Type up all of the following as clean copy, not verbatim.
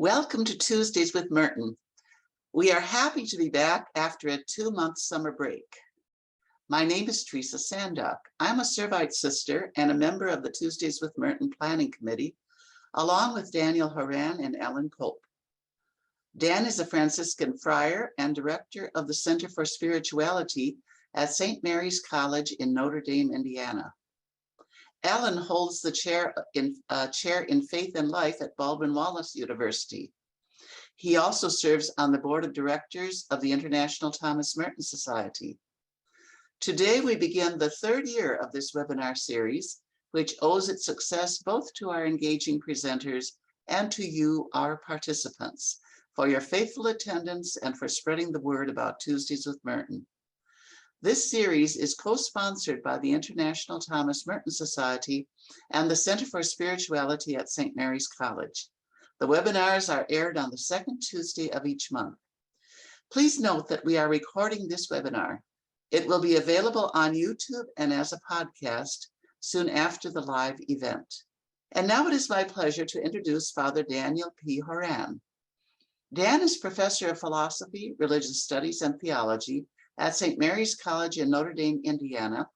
Welcome to Tuesdays with Merton. We are happy to be back after a 2-month summer break. My name is Teresa Sandock. I'm a Servite sister and a member of the Tuesdays with Merton Planning Committee, along with Daniel Horan and Ellen Culp. Dan is a Franciscan friar and director of the Center for Spirituality at St. Mary's College in Notre Dame, Indiana. Ellen holds the chair in Faith and Life at Baldwin Wallace University. He also serves on the board of directors of the International Thomas Merton Society. Today, we begin the 3rd year of this webinar series, which owes its success both to our engaging presenters and to you, our participants, for your faithful attendance and for spreading the word about Tuesdays with Merton. This series is co-sponsored by the International Thomas Merton Society and the Center for Spirituality at St. Mary's College. The webinars are aired on the 2nd Tuesday of each month. Please note that we are recording this webinar. It will be available on YouTube and as a podcast soon after the live event. And now it is my pleasure to introduce Father Daniel P. Horan. Dan is professor of philosophy, religious studies, and theology at St. Mary's College in Notre Dame, Indiana,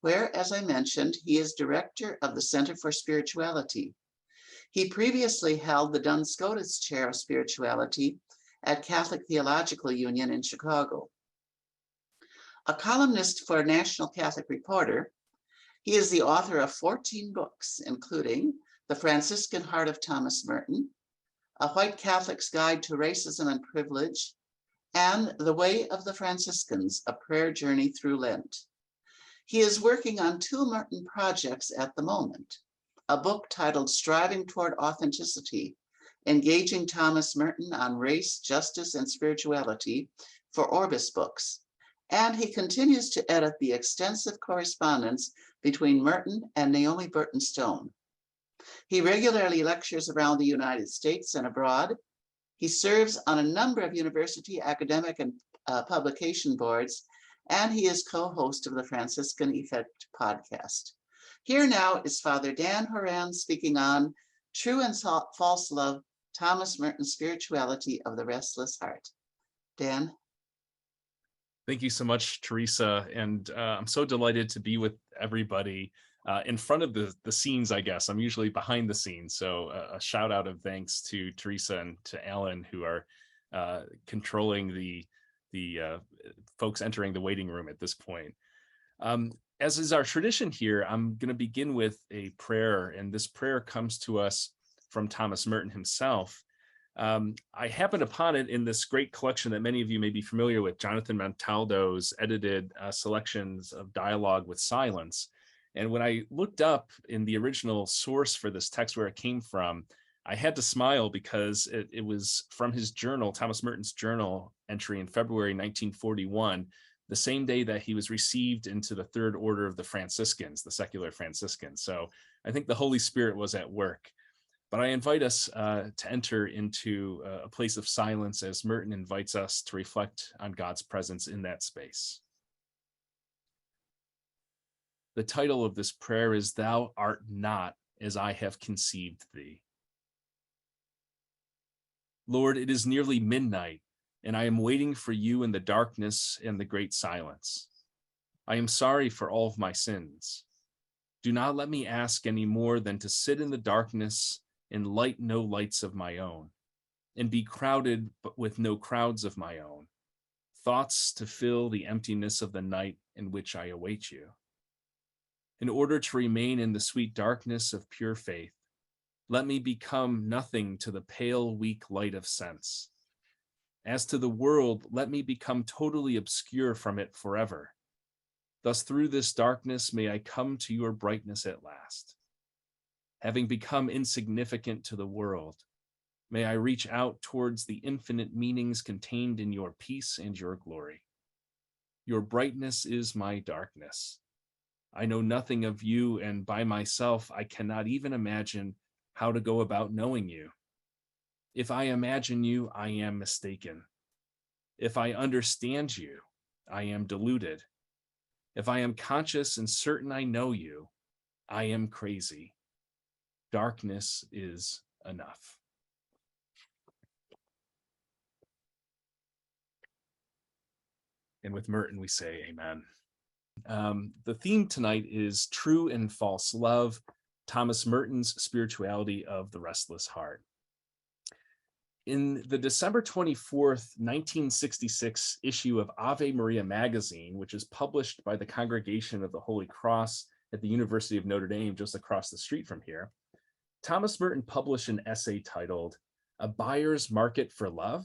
where, as I mentioned, he is director of the Center for Spirituality. He previously held the Duns Scotus Chair of Spirituality at Catholic Theological Union in Chicago. A columnist for National Catholic Reporter, he is the author of 14 books, including The Franciscan Heart of Thomas Merton, A White Catholic's Guide to Racism and Privilege, and The Way of the Franciscans, A Prayer Journey Through Lent. He is working on 2 Merton projects at the moment, a book titled Striving Toward Authenticity, Engaging Thomas Merton on Race, Justice, and Spirituality for Orbis Books, and he continues to edit the extensive correspondence between Merton and Naomi Burton Stone. He regularly lectures around the United States and abroad. He serves on a number of university academic and publication boards, and he is co-host of the Franciscan Effect podcast. Here now is Father Dan Horan speaking on True and False Love, Thomas Merton's Spirituality of the Restless Heart. Dan? Thank you so much, Teresa, and I'm so delighted to be with everybody in front of the scenes, I guess. I'm usually behind the scenes, so a shout out of thanks to Teresa and to Alan, who are controlling the folks entering the waiting room at this point. As is our tradition here, I'm going to begin with a prayer, and this prayer comes to us from Thomas Merton himself. I happened upon it in this great collection that many of you may be familiar with, Jonathan Montaldo's edited selections of Dialogue with Silence. And when I looked up in the original source for this text where it came from, I had to smile because it was from his journal, Thomas Merton's journal entry in February 1941, the same day that he was received into the Third Order of the Franciscans, the secular Franciscans. So I think the Holy Spirit was at work. But I invite us to enter into a place of silence as Merton invites us to reflect on God's presence in that space. The title of this prayer is Thou Art Not as I Have Conceived Thee. Lord, it is nearly midnight, and I am waiting for you in the darkness and the great silence. I am sorry for all of my sins. Do not let me ask any more than to sit in the darkness and light no lights of my own, and be crowded but with no crowds of my own, thoughts to fill the emptiness of the night in which I await you. In order to remain in the sweet darkness of pure faith, let me become nothing to the pale, weak light of sense. As to the world, let me become totally obscure from it forever. Thus through this darkness may I come to your brightness at last. Having become insignificant to the world, may I reach out towards the infinite meanings contained in your peace and your glory. Your brightness is my darkness. I know nothing of you, and by myself I cannot even imagine how to go about knowing you. If I imagine you, I am mistaken. If I understand you, I am deluded. If I am conscious and certain I know you, I am crazy. Darkness is enough. And with Merton, we say amen. The theme tonight is True and False Love, Thomas Merton's Spirituality of the Restless Heart. In the December 24th, 1966 issue of Ave Maria magazine, which is published by the Congregation of the Holy Cross at the University of Notre Dame, just across the street from here, Thomas Merton published an essay titled A Buyer's Market for Love,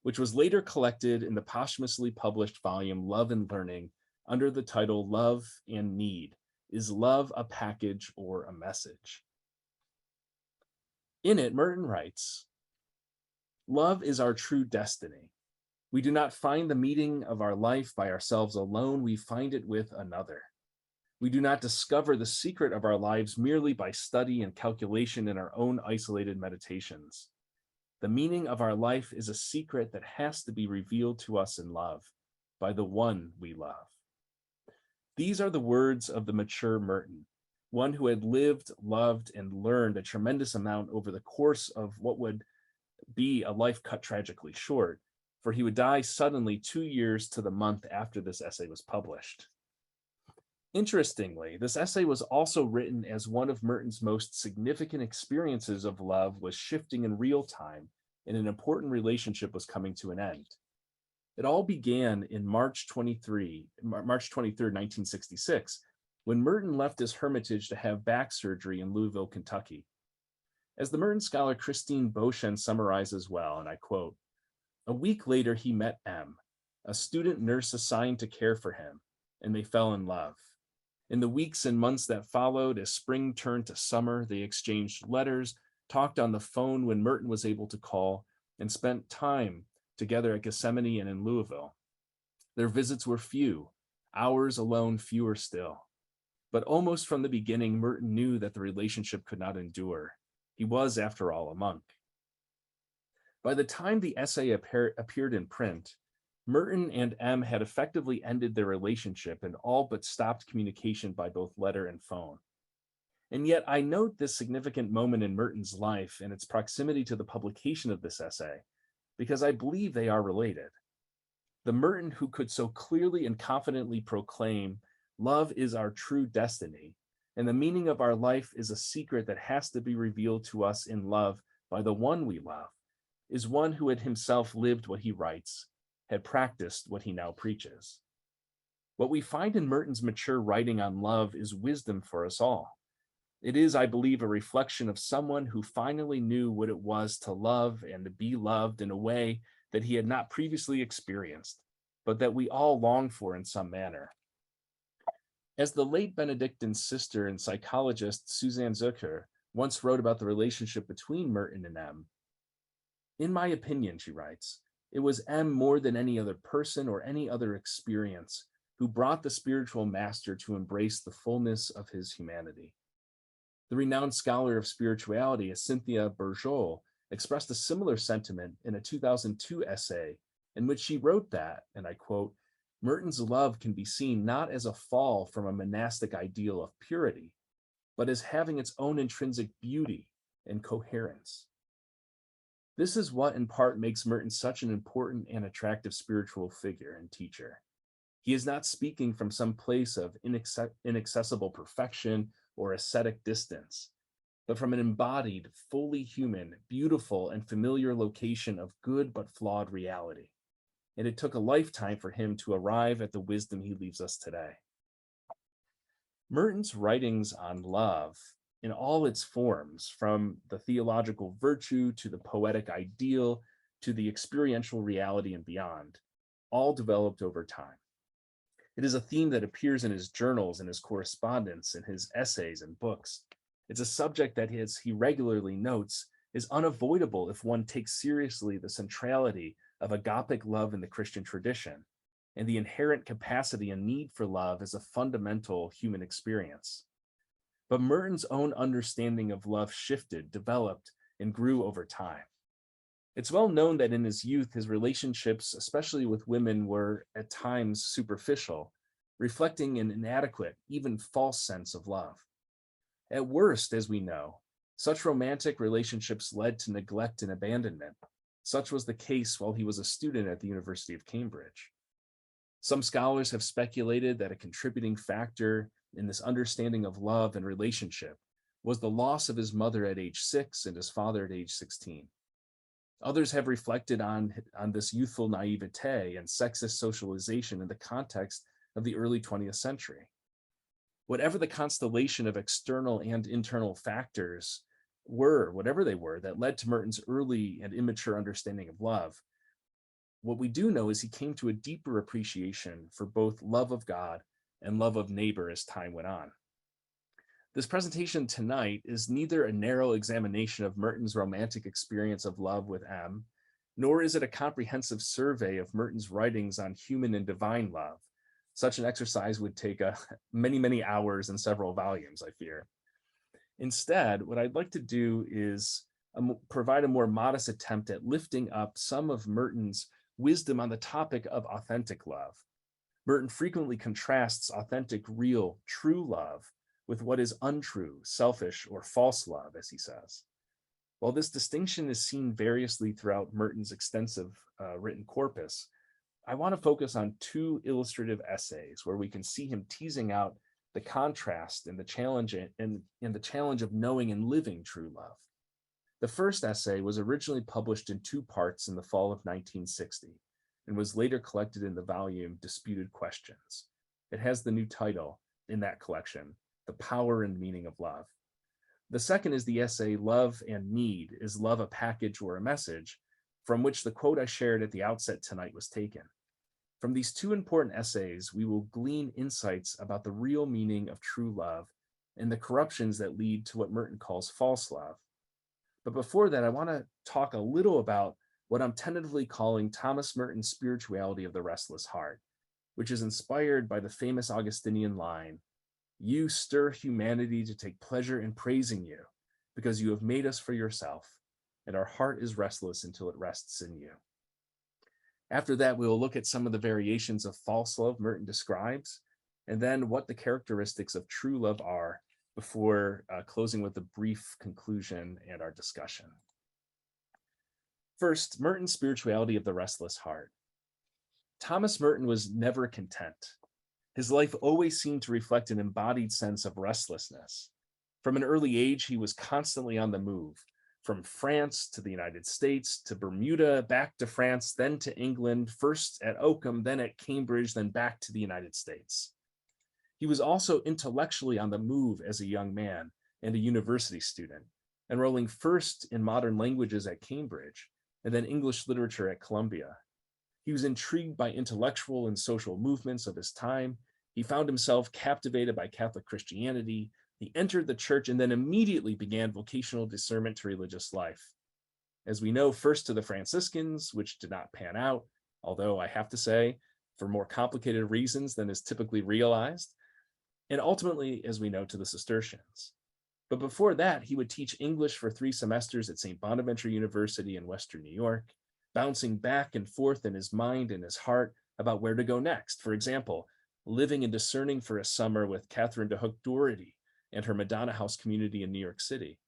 which was later collected in the posthumously published volume Love and Learning under the title Love and Need. Is Love a Package or a Message? In it, Merton writes, love is our true destiny. We do not find the meaning of our life by ourselves alone, we find it with another. We do not discover the secret of our lives merely by study and calculation in our own isolated meditations. The meaning of our life is a secret that has to be revealed to us in love by the one we love. These are the words of the mature Merton, one who had lived, loved, and learned a tremendous amount over the course of what would be a life cut tragically short, for he would die suddenly 2 years to the month after this essay was published. Interestingly, this essay was also written as one of Merton's most significant experiences of love was shifting in real time, and an important relationship was coming to an end. It all began in March 23rd, 1966, when Merton left his hermitage to have back surgery in Louisville, Kentucky. As the Merton scholar Christine Beauchamp summarizes well, and I quote, "A week later he met M, a student nurse assigned to care for him, and they fell in love. In the weeks and months that followed, as spring turned to summer, they exchanged letters, talked on the phone when Merton was able to call, and spent time together at Gethsemane and in Louisville. Their visits were few, hours alone fewer still. But almost from the beginning, Merton knew that the relationship could not endure. He was, after all, a monk." By the time the essay appeared in print, Merton and M had effectively ended their relationship and all but stopped communication by both letter and phone. And yet I note this significant moment in Merton's life and its proximity to the publication of this essay, because I believe they are related. The Merton who could so clearly and confidently proclaim, love is our true destiny, and the meaning of our life is a secret that has to be revealed to us in love by the one we love, is one who had himself lived what he writes, had practiced what he now preaches. What we find in Merton's mature writing on love is wisdom for us all. It is, I believe, a reflection of someone who finally knew what it was to love and to be loved in a way that he had not previously experienced, but that we all long for in some manner. As the late Benedictine sister and psychologist Suzanne Zucker once wrote about the relationship between Merton and M, "In my opinion," she writes, "it was M more than any other person or any other experience who brought the spiritual master to embrace the fullness of his humanity." The renowned scholar of spirituality, Cynthia Bourgeois, expressed a similar sentiment in a 2002 essay in which she wrote that, and I quote, "Merton's love can be seen not as a fall from a monastic ideal of purity, but as having its own intrinsic beauty and coherence." This is what in part makes Merton such an important and attractive spiritual figure and teacher. He is not speaking from some place of inaccessible perfection or ascetic distance, but from an embodied, fully human, beautiful, and familiar location of good but flawed reality. And it took a lifetime for him to arrive at the wisdom he leaves us today. Merton's writings on love, in all its forms, from the theological virtue to the poetic ideal to the experiential reality and beyond, all developed over time. It is a theme that appears in his journals and his correspondence, in his essays and books. It's a subject that, as he regularly notes, is unavoidable if one takes seriously the centrality of agapic love in the Christian tradition and the inherent capacity and need for love as a fundamental human experience. But Merton's own understanding of love shifted, developed, and grew over time. It's well known that in his youth, his relationships, especially with women, were at times superficial, reflecting an inadequate, even false sense of love. At worst, as we know, such romantic relationships led to neglect and abandonment. Such was the case while he was a student at the University of Cambridge. Some scholars have speculated that a contributing factor in this understanding of love and relationship was the loss of his mother at age 6 and his father at age 16. Others have reflected on this youthful naivete and sexist socialization in the context of the early 20th century. Whatever the constellation of external and internal factors were, whatever they were, that led to Merton's early and immature understanding of love, what we do know is he came to a deeper appreciation for both love of God and love of neighbor as time went on. This presentation tonight is neither a narrow examination of Merton's romantic experience of love with M, nor is it a comprehensive survey of Merton's writings on human and divine love. Such an exercise would take many, many hours and several volumes, I fear. Instead, what I'd like to do is provide a more modest attempt at lifting up some of Merton's wisdom on the topic of authentic love. Merton frequently contrasts authentic, real, true love with what is untrue, selfish, or false love, as he says. While this distinction is seen variously throughout Merton's extensive written corpus, I want to focus on two illustrative essays where we can see him teasing out the contrast and the challenge of knowing and living true love. The first essay was originally published in two parts in the fall of 1960 and was later collected in the volume Disputed Questions. It has the new title in that collection, The Power and Meaning of Love. The second is the essay Love and Need, Is Love a Package or a Message?, from which the quote I shared at the outset tonight was taken. From these two important essays, we will glean insights about the real meaning of true love and the corruptions that lead to what Merton calls false love. But before that, I want to talk a little about what I'm tentatively calling Thomas Merton's spirituality of the restless heart, which is inspired by the famous Augustinian line, "You stir humanity to take pleasure in praising you, because you have made us for yourself, and our heart is restless until it rests in you." After that, we will look at some of the variations of false love Merton describes, and then what the characteristics of true love are, before closing with a brief conclusion and our discussion. First, Merton's spirituality of the restless heart. Thomas Merton was never content. His life always seemed to reflect an embodied sense of restlessness. From an early age, he was constantly on the move, from France to the United States, to Bermuda, back to France, then to England, first at Oakham, then at Cambridge, then back to the United States. He was also intellectually on the move as a young man and a university student, enrolling first in modern languages at Cambridge and then English literature at Columbia. He was intrigued by intellectual and social movements of his time. He found himself captivated by Catholic Christianity. He entered the church and then immediately began vocational discernment to religious life. As we know, first to the Franciscans, which did not pan out, although I have to say, for more complicated reasons than is typically realized, and ultimately, as we know, to the Cistercians. But before that, he would teach English for 3 semesters at St. Bonaventure University in Western New York, bouncing back and forth in his mind and his heart about where to go next. For example, living and discerning for a summer with Catherine de Hook Doherty and her Madonna House community in New York City.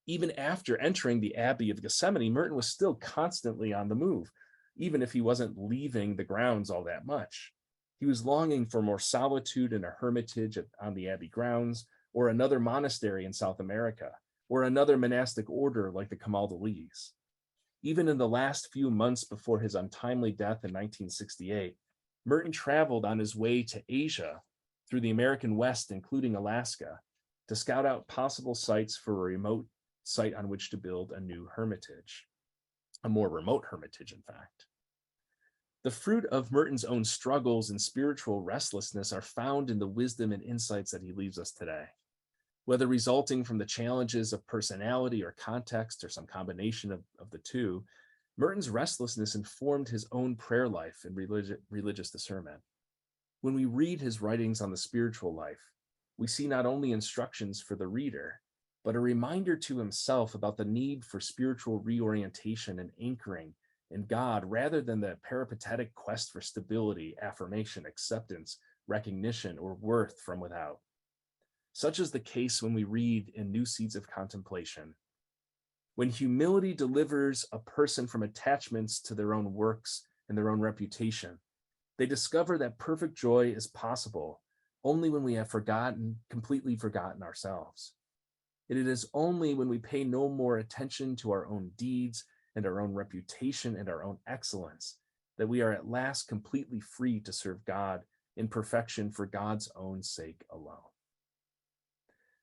Even after entering the Abbey of Gethsemane, Merton was still constantly on the move, even if he wasn't leaving the grounds all that much. He was longing for more solitude in a hermitage on the Abbey grounds, or another monastery in South America, or another monastic order like the Camaldolese. Even in the last few months before his untimely death in 1968, Merton traveled on his way to Asia through the American West, including Alaska, to scout out possible sites for a remote site on which to build a new hermitage, a more remote hermitage, in fact. The fruit of Merton's own struggles and spiritual restlessness are found in the wisdom and insights that he leaves us today. Whether resulting from the challenges of personality or context or some combination of the two, Merton's restlessness informed his own prayer life and religious discernment. When we read his writings on the spiritual life, we see not only instructions for the reader, but a reminder to himself about the need for spiritual reorientation and anchoring in God rather than the peripatetic quest for stability, affirmation, acceptance, recognition, or worth from without. Such is the case when we read in New Seeds of Contemplation. When humility delivers a person from attachments to their own works and their own reputation, They discover that perfect joy is possible only when we have completely forgotten ourselves. And it is only when we pay no more attention to our own deeds and our own reputation and our own excellence that we are at last completely free to serve God in perfection for God's own sake alone.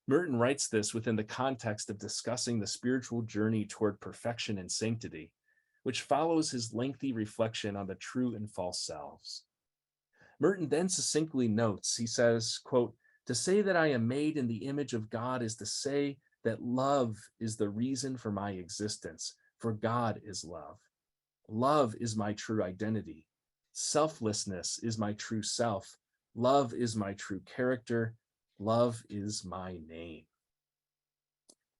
Merton writes this within the context of discussing the spiritual journey toward perfection and sanctity, which follows his lengthy reflection on the true and false selves. Merton then succinctly notes, he says, quote, "To say that I am made in the image of God is to say that love is the reason for my existence, for God is love. Love is my true identity. Selflessness is my true self. Love is my true character. Love is my name."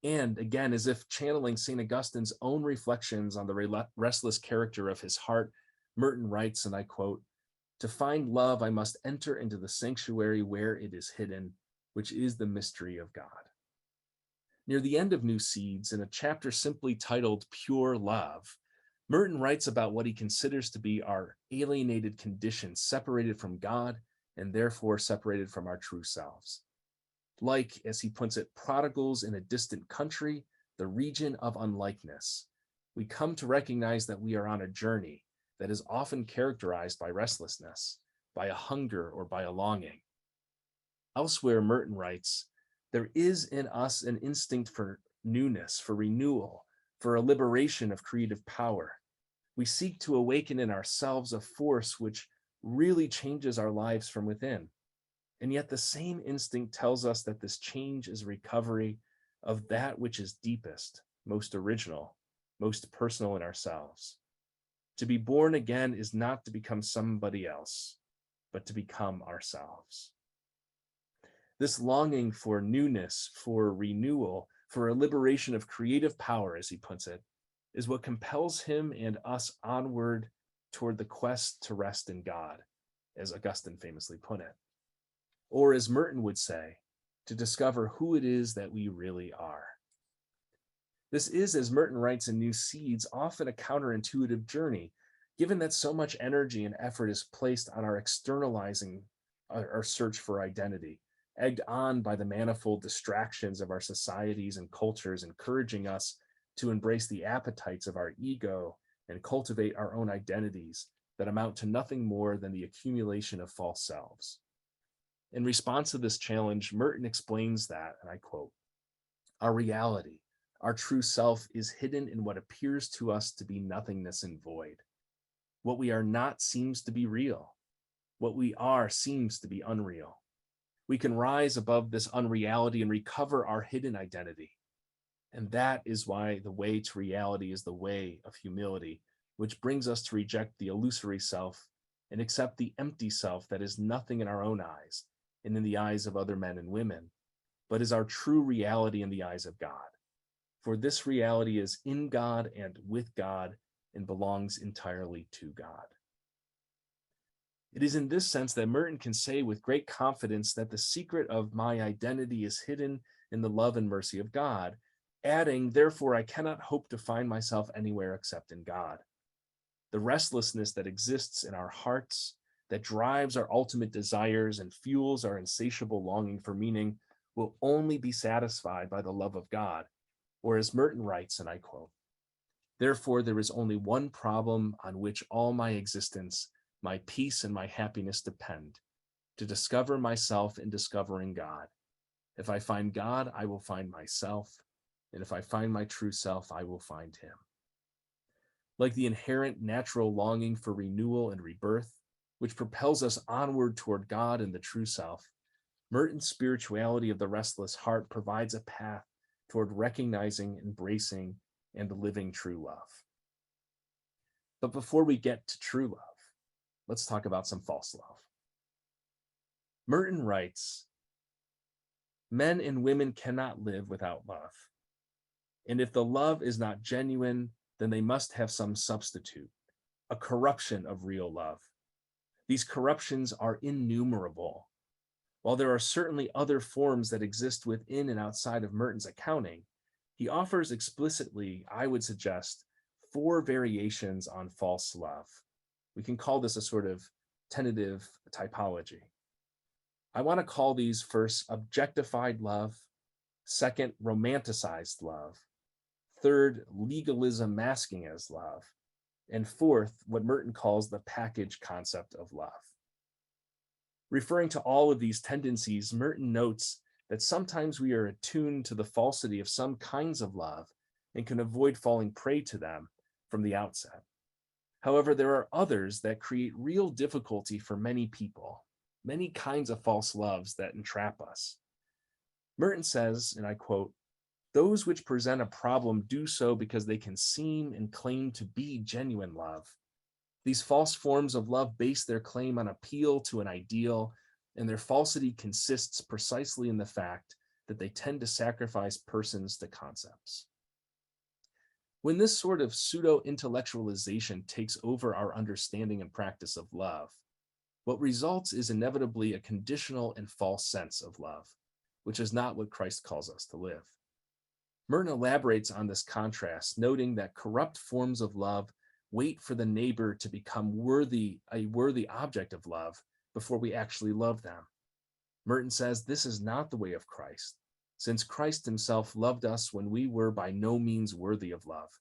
And again, as if channeling St. Augustine's own reflections on the restless character of his heart, Merton writes, and I quote, "To find love, I must enter into the sanctuary where it is hidden, which is the mystery of God." Near the end of New Seeds, in a chapter simply titled Pure Love, Merton writes about what he considers to be our alienated condition, separated from God and therefore separated from our true selves. Like, as he puts it, prodigals in a distant country, the region of unlikeness, we come to recognize that we are on a journey that is often characterized by restlessness, by a hunger, or by a longing. Elsewhere, Merton writes, "There is in us an instinct for newness, for renewal, for a liberation of creative power. We seek to awaken in ourselves a force which really changes our lives from within. And yet the same instinct tells us that this change is recovery of that which is deepest, most original, most personal in ourselves. To be born again is not to become somebody else, but to become ourselves." This longing for newness, for renewal, for a liberation of creative power, as he puts it, is what compels him and us onward toward the quest to rest in God, as Augustine famously put it. Or as Merton would say, to discover who it is that we really are. This is, as Merton writes in New Seeds, often a counterintuitive journey, given that so much energy and effort is placed on our externalizing our search for identity, egged on by the manifold distractions of our societies and cultures, encouraging us to embrace the appetites of our ego and cultivate our own identities that amount to nothing more than the accumulation of false selves. In response to this challenge, Merton explains that, and I quote, "Our reality, our true self, is hidden in what appears to us to be nothingness and void. What we are not seems to be real. What we are seems to be unreal. We can rise above this unreality and recover our hidden identity. And that is why the way to reality is the way of humility, which brings us to reject the illusory self and accept the empty self that is nothing in our own eyes and in the eyes of other men and women, but is our true reality in the eyes of God. For this reality is in God and with God and belongs entirely to God." It is in this sense that Merton can say with great confidence that the secret of my identity is hidden in the love and mercy of God, adding, "Therefore, I cannot hope to find myself anywhere except in God." The restlessness that exists in our hearts, that drives our ultimate desires and fuels our insatiable longing for meaning, will only be satisfied by the love of God. Or as Merton writes, and I quote, "Therefore, there is only one problem on which all my existence, my peace, and my happiness depend: to discover myself in discovering God. If I find God, I will find myself. And if I find my true self, I will find him." Like the inherent natural longing for renewal and rebirth, which propels us onward toward God and the true self, Merton's spirituality of the restless heart provides a path toward recognizing, embracing, and living true love. But before we get to true love, let's talk about some false love. Merton writes, "Men and women cannot live without love. And if the love is not genuine, then they must have some substitute, a corruption of real love. These corruptions are innumerable. While there are certainly other forms that exist within and outside of Merton's accounting, he offers explicitly, I would suggest, 4 variations on false love. We can call this a sort of tentative typology. I want to call these first objectified love, second romanticized love, third legalism masking as love, and fourth, what Merton calls the package concept of love. Referring to all of these tendencies, Merton notes that sometimes we are attuned to the falsity of some kinds of love and can avoid falling prey to them from the outset. However, there are others that create real difficulty for many people, many kinds of false loves that entrap us. Merton says, and I quote, "Those which present a problem do so because they can seem and claim to be genuine love. These false forms of love base their claim on appeal to an ideal, and their falsity consists precisely in the fact that they tend to sacrifice persons to concepts." When this sort of pseudo-intellectualization takes over our understanding and practice of love, what results is inevitably a conditional and false sense of love, which is not what Christ calls us to live. Merton elaborates on this contrast, noting that corrupt forms of love wait for the neighbor to become a worthy object of love before we actually love them. Merton says this is not the way of Christ, since Christ himself loved us when we were by no means worthy of love,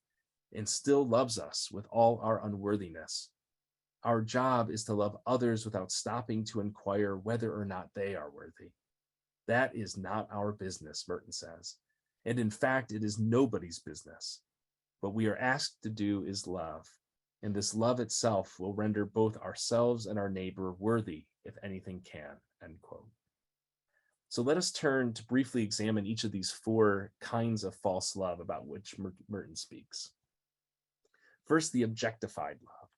and still loves us with all our unworthiness. Our job is to love others without stopping to inquire whether or not they are worthy. That is not our business, Merton says, and in fact, it is nobody's business. What we are asked to do is love, and this love itself will render both ourselves and our neighbor worthy, if anything can, end quote. So let us turn to briefly examine each of these four kinds of false love about which Merton speaks. First, the objectified love.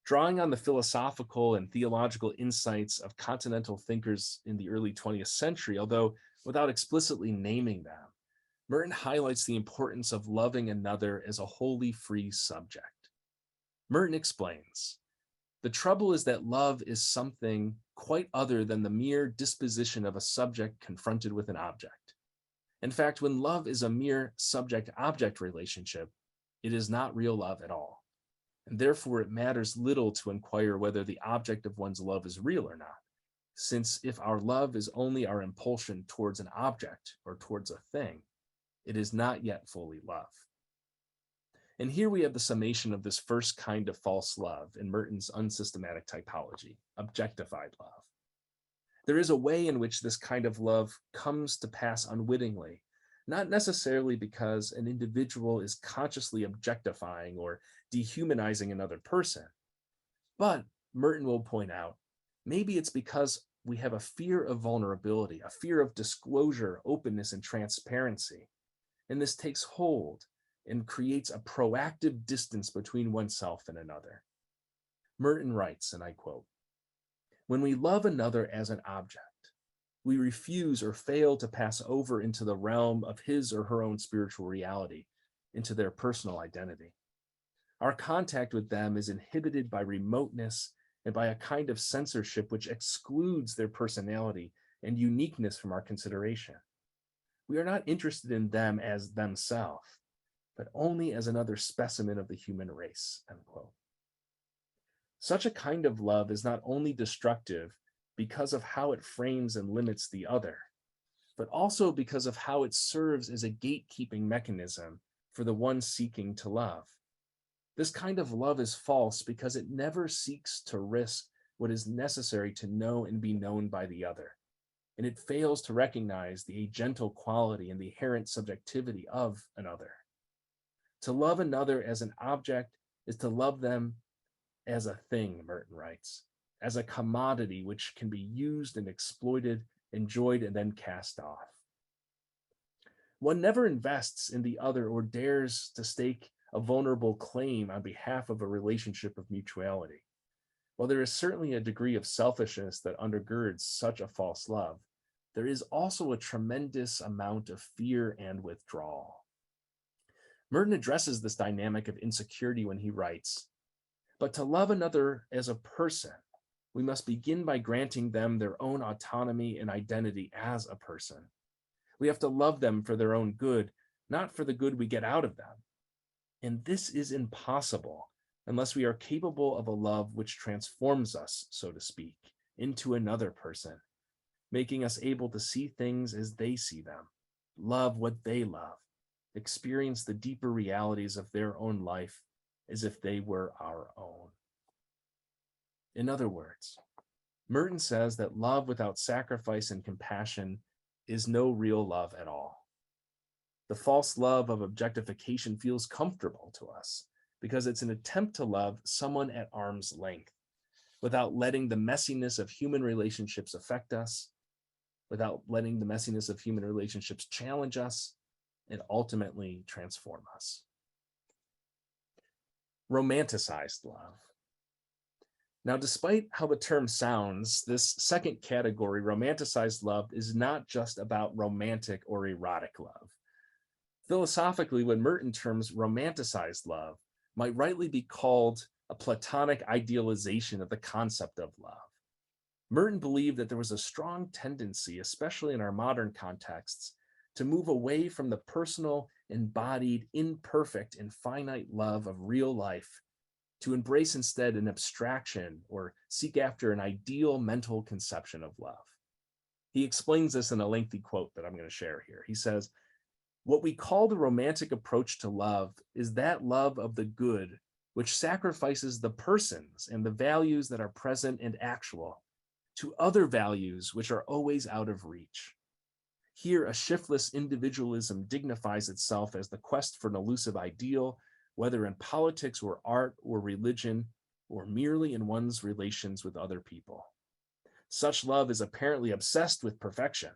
Drawing on the philosophical and theological insights of continental thinkers in the early 20th century, although without explicitly naming them, Merton highlights the importance of loving another as a wholly free subject. Merton explains, "The trouble is that love is something quite other than the mere disposition of a subject confronted with an object. In fact, when love is a mere subject-object relationship, it is not real love at all, and therefore it matters little to inquire whether the object of one's love is real or not, since if our love is only our impulsion towards an object or towards a thing, it is not yet fully love." And here we have the summation of this first kind of false love in Merton's unsystematic typology, objectified love. There is a way in which this kind of love comes to pass unwittingly, not necessarily because an individual is consciously objectifying or dehumanizing another person, but Merton will point out, maybe it's because we have a fear of vulnerability, a fear of disclosure, openness, and transparency, and this takes hold and creates a proactive distance between oneself and another. Merton writes, and I quote, "When we love another as an object, we refuse or fail to pass over into the realm of his or her own spiritual reality, into their personal identity. Our contact with them is inhibited by remoteness and by a kind of censorship which excludes their personality and uniqueness from our consideration. We are not interested in them as themselves, but only as another specimen of the human race," end quote. Such a kind of love is not only destructive because of how it frames and limits the other, but also because of how it serves as a gatekeeping mechanism for the one seeking to love. This kind of love is false because it never seeks to risk what is necessary to know and be known by the other, and it fails to recognize the agental quality and the inherent subjectivity of another. To love another as an object is to love them as a thing, Merton writes, as a commodity which can be used and exploited, enjoyed, and then cast off. One never invests in the other or dares to stake a vulnerable claim on behalf of a relationship of mutuality. While there is certainly a degree of selfishness that undergirds such a false love, there is also a tremendous amount of fear and withdrawal. Merton addresses this dynamic of insecurity when he writes, "But to love another as a person, we must begin by granting them their own autonomy and identity as a person. We have to love them for their own good, not for the good we get out of them. And this is impossible unless we are capable of a love which transforms us, so to speak, into another person, making us able to see things as they see them, love what they love, experience the deeper realities of their own life as if they were our own. In other words, Merton says that love without sacrifice and compassion is no real love at all. The false love of objectification feels comfortable to us because it's an attempt to love someone at arm's length without letting the messiness of human relationships affect us, without letting the messiness of human relationships challenge us and ultimately transform us. Romanticized love. Now, despite how the term sounds, this second category, romanticized love, is not just about romantic or erotic love. Philosophically, when Merton terms romanticized love, might rightly be called a Platonic idealization of the concept of love. Merton believed that there was a strong tendency, especially in our modern contexts, to move away from the personal, embodied, imperfect, and finite love of real life to embrace instead an abstraction or seek after an ideal mental conception of love. He explains this in a lengthy quote that I'm going to share here. He says, "What we call the romantic approach to love is that love of the good, which sacrifices the persons and the values that are present and actual to other values which are always out of reach. Here, a shiftless individualism dignifies itself as the quest for an elusive ideal, whether in politics or art or religion, or merely in one's relations with other people. Such love is apparently obsessed with perfection.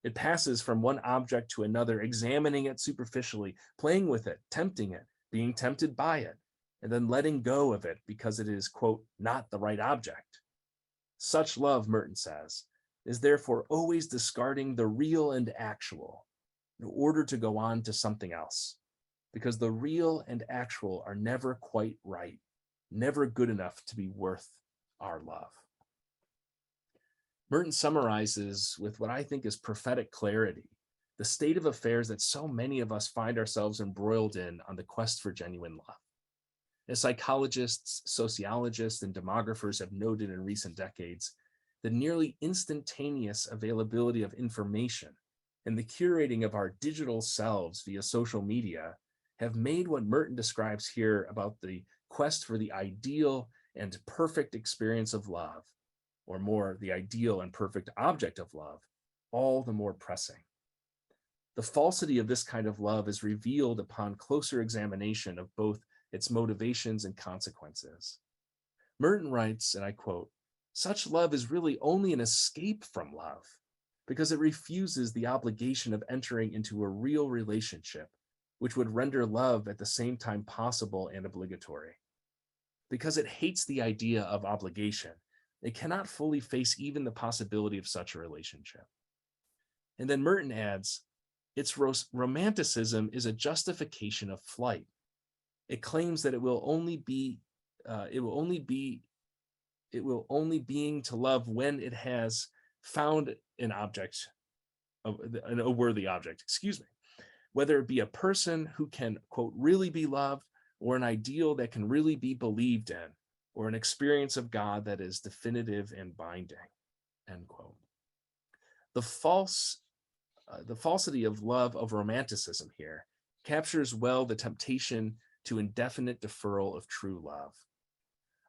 It passes from one object to another, examining it superficially, playing with it, tempting it, being tempted by it, and then letting go of it because it is, quote, not the right object. Such love," Merton says, "is therefore always discarding the real and actual in order to go on to something else, because the real and actual are never quite right, never good enough to be worth our love." Merton summarizes with what I think is prophetic clarity the state of affairs that so many of us find ourselves embroiled in on the quest for genuine love. As psychologists, sociologists, and demographers have noted in recent decades, the nearly instantaneous availability of information and the curating of our digital selves via social media have made what Merton describes here about the quest for the ideal and perfect experience of love, or more, the ideal and perfect object of love, all the more pressing. The falsity of this kind of love is revealed upon closer examination of both its motivations and consequences. Merton writes, and I quote, "Such love is really only an escape from love, because it refuses the obligation of entering into a real relationship, which would render love at the same time possible and obligatory. Because it hates the idea of obligation, it cannot fully face even the possibility of such a relationship." And then Merton adds, "Its romanticism is a justification of flight. It claims that it will only being to love when it has found an object, a worthy object, whether it be a person who can, quote, really be loved, or an ideal that can really be believed in, or an experience of God that is definitive and binding," end quote. The falsity of love of romanticism here captures well the temptation to indefinite deferral of true love.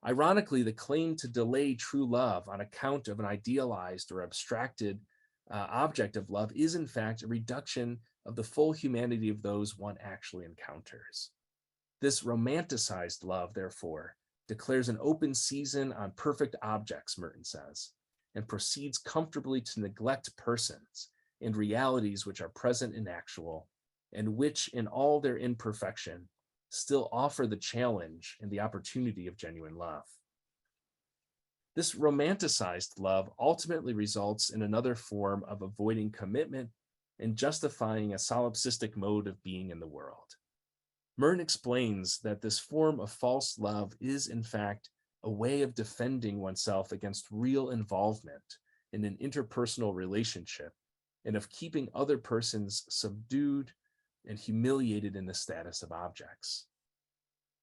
Ironically, the claim to delay true love on account of an idealized or abstracted object of love is in fact a reduction of the full humanity of those one actually encounters. This romanticized love, therefore, declares an open season on perfect objects, Merton says, and proceeds comfortably to neglect persons and realities which are present and actual, and which, in all their imperfection, still offer the challenge and the opportunity of genuine love. This romanticized love ultimately results in another form of avoiding commitment and justifying a solipsistic mode of being in the world. Merton explains that this form of false love is, in fact, a way of defending oneself against real involvement in an interpersonal relationship and of keeping other persons subdued and humiliated in the status of objects.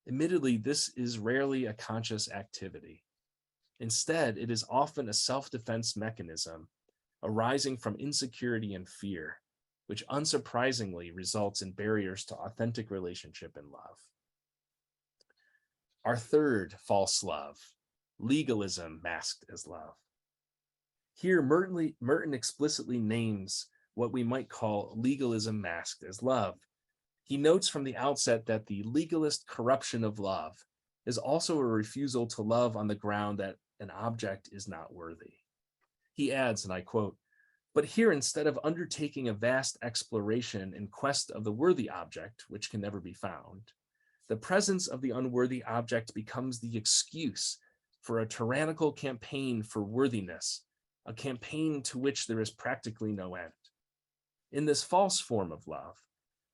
Admittedly, this is rarely a conscious activity. Instead, it is often a self-defense mechanism arising from insecurity and fear, which unsurprisingly results in barriers to authentic relationship and love. Our third false love, legalism masked as love. Here, Merton explicitly names what we might call legalism masked as love. He notes from the outset that the legalist corruption of love is also a refusal to love on the ground that an object is not worthy. He adds, and I quote, "But here, instead of undertaking a vast exploration in quest of the worthy object, which can never be found, the presence of the unworthy object becomes the excuse for a tyrannical campaign for worthiness, a campaign to which there is practically no end. In this false form of love,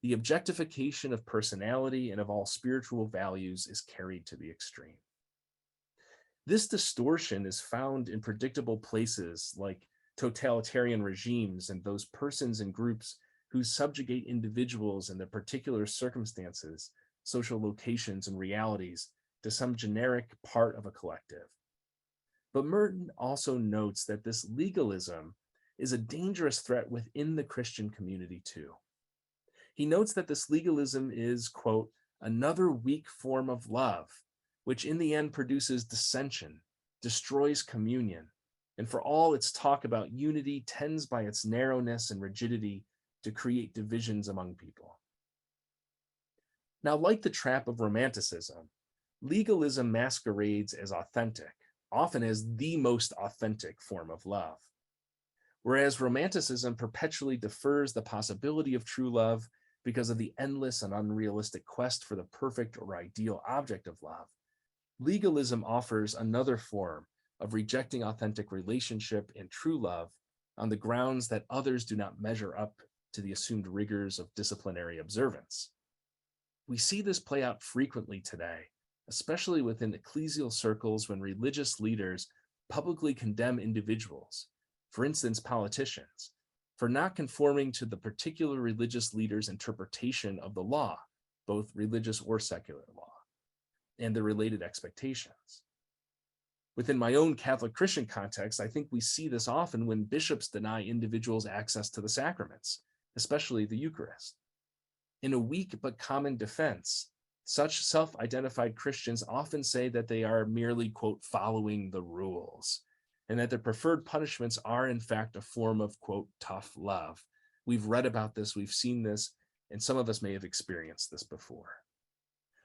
the objectification of personality and of all spiritual values is carried to the extreme." This distortion is found in predictable places like totalitarian regimes and those persons and groups who subjugate individuals and their particular circumstances, social locations, and realities to some generic part of a collective. But Merton also notes that this legalism is a dangerous threat within the Christian community too. He notes that this legalism is, quote, "another weak form of love, which in the end produces dissension, destroys communion, and for all its talk about unity tends by its narrowness and rigidity to create divisions among people." Now, like the trap of romanticism, legalism masquerades as authentic, often as the most authentic form of love. Whereas romanticism perpetually defers the possibility of true love because of the endless and unrealistic quest for the perfect or ideal object of love, legalism offers another form of rejecting authentic relationship and true love on the grounds that others do not measure up to the assumed rigors of disciplinary observance. We see this play out frequently today, especially within ecclesial circles when religious leaders publicly condemn individuals, for instance, politicians, for not conforming to the particular religious leader's interpretation of the law, both religious or secular law, and the related expectations. Within my own Catholic Christian context, I think we see this often when bishops deny individuals access to the sacraments, especially the Eucharist. In a weak but common defense, such self-identified Christians often say that they are merely, quote, "following the rules," and that their preferred punishments are in fact a form of, quote, "tough love." We've read about this, we've seen this, and some of us may have experienced this before.